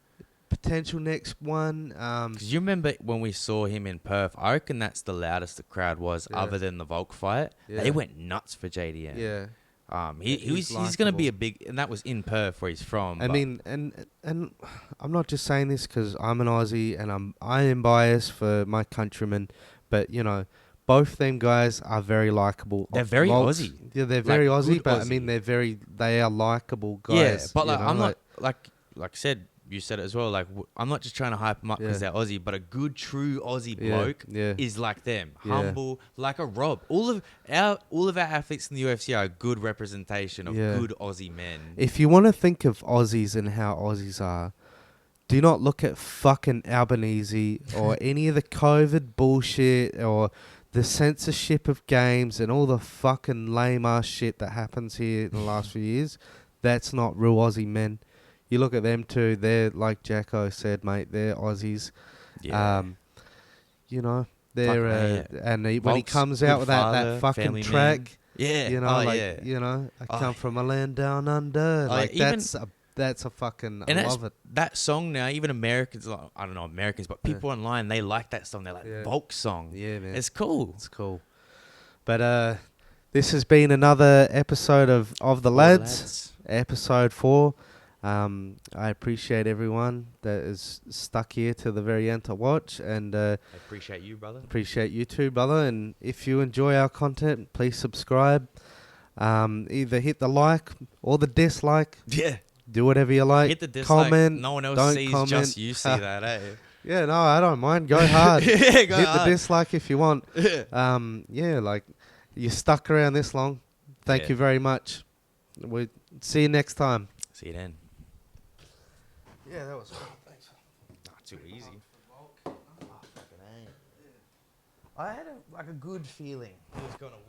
Potential next one. Because you remember when we saw him in Perth, I reckon that's the loudest the crowd was, other than the Volk fight. Yeah. They went nuts for JDM. Yeah. He's going to be a big, and that was in Perth where he's from. I mean, and I'm not just saying this because I'm an Aussie and I am biased for my countrymen, but you know, both them guys are very likable. They're very Volks, Aussie. Yeah, they're very Like, Aussie, good but I Aussie. mean, they are likable guys. Yeah, but like, you know, I'm not like I said. You said it as well. Like I'm not just trying to hype them up because Yeah. they're Aussie, but a good, true Aussie Yeah, bloke yeah. is like them, Yeah. humble, like a Rob. All of our athletes in the UFC are a good representation of Yeah. good Aussie men. If you want to think of Aussies and how Aussies are, do not look at fucking Albanese or any of the COVID bullshit or the censorship of games and all the fucking lame ass shit that happens here in the last few years. That's not real Aussie men. You look at them too. They're like Jacko said, mate. They're Aussies. Yeah. You know, they're Fuck, and when he Volks, comes good out with that father, fucking family track, man. Yeah. you know, Oh, like yeah. you know, I Oh. come from a land down under. Like even- that's a fucking. And I love it. that song now, even Americans, like, I don't know Americans, but people online, they like that song. They're like, Yeah. Volk song. Yeah, man. It's cool. It's cool. But this has been another episode of the lads. Episode 4. I appreciate everyone that is stuck here to the very end to watch, and I appreciate you, brother. appreciate you too, brother. And if you enjoy our content, please subscribe. Either hit the like or the dislike. Yeah. Do whatever you like. Hit the dislike. Comment. No one else don't sees, comment. just you see that, eh? Yeah, no, I don't mind. Go hard. Yeah, Hit go the hard. dislike if you want. Yeah, like you stuck around this long. Thank you very much. We see you next time. See you then. Yeah, that was cool. Thanks. Not too easy. I had a good feeling he was gonna win.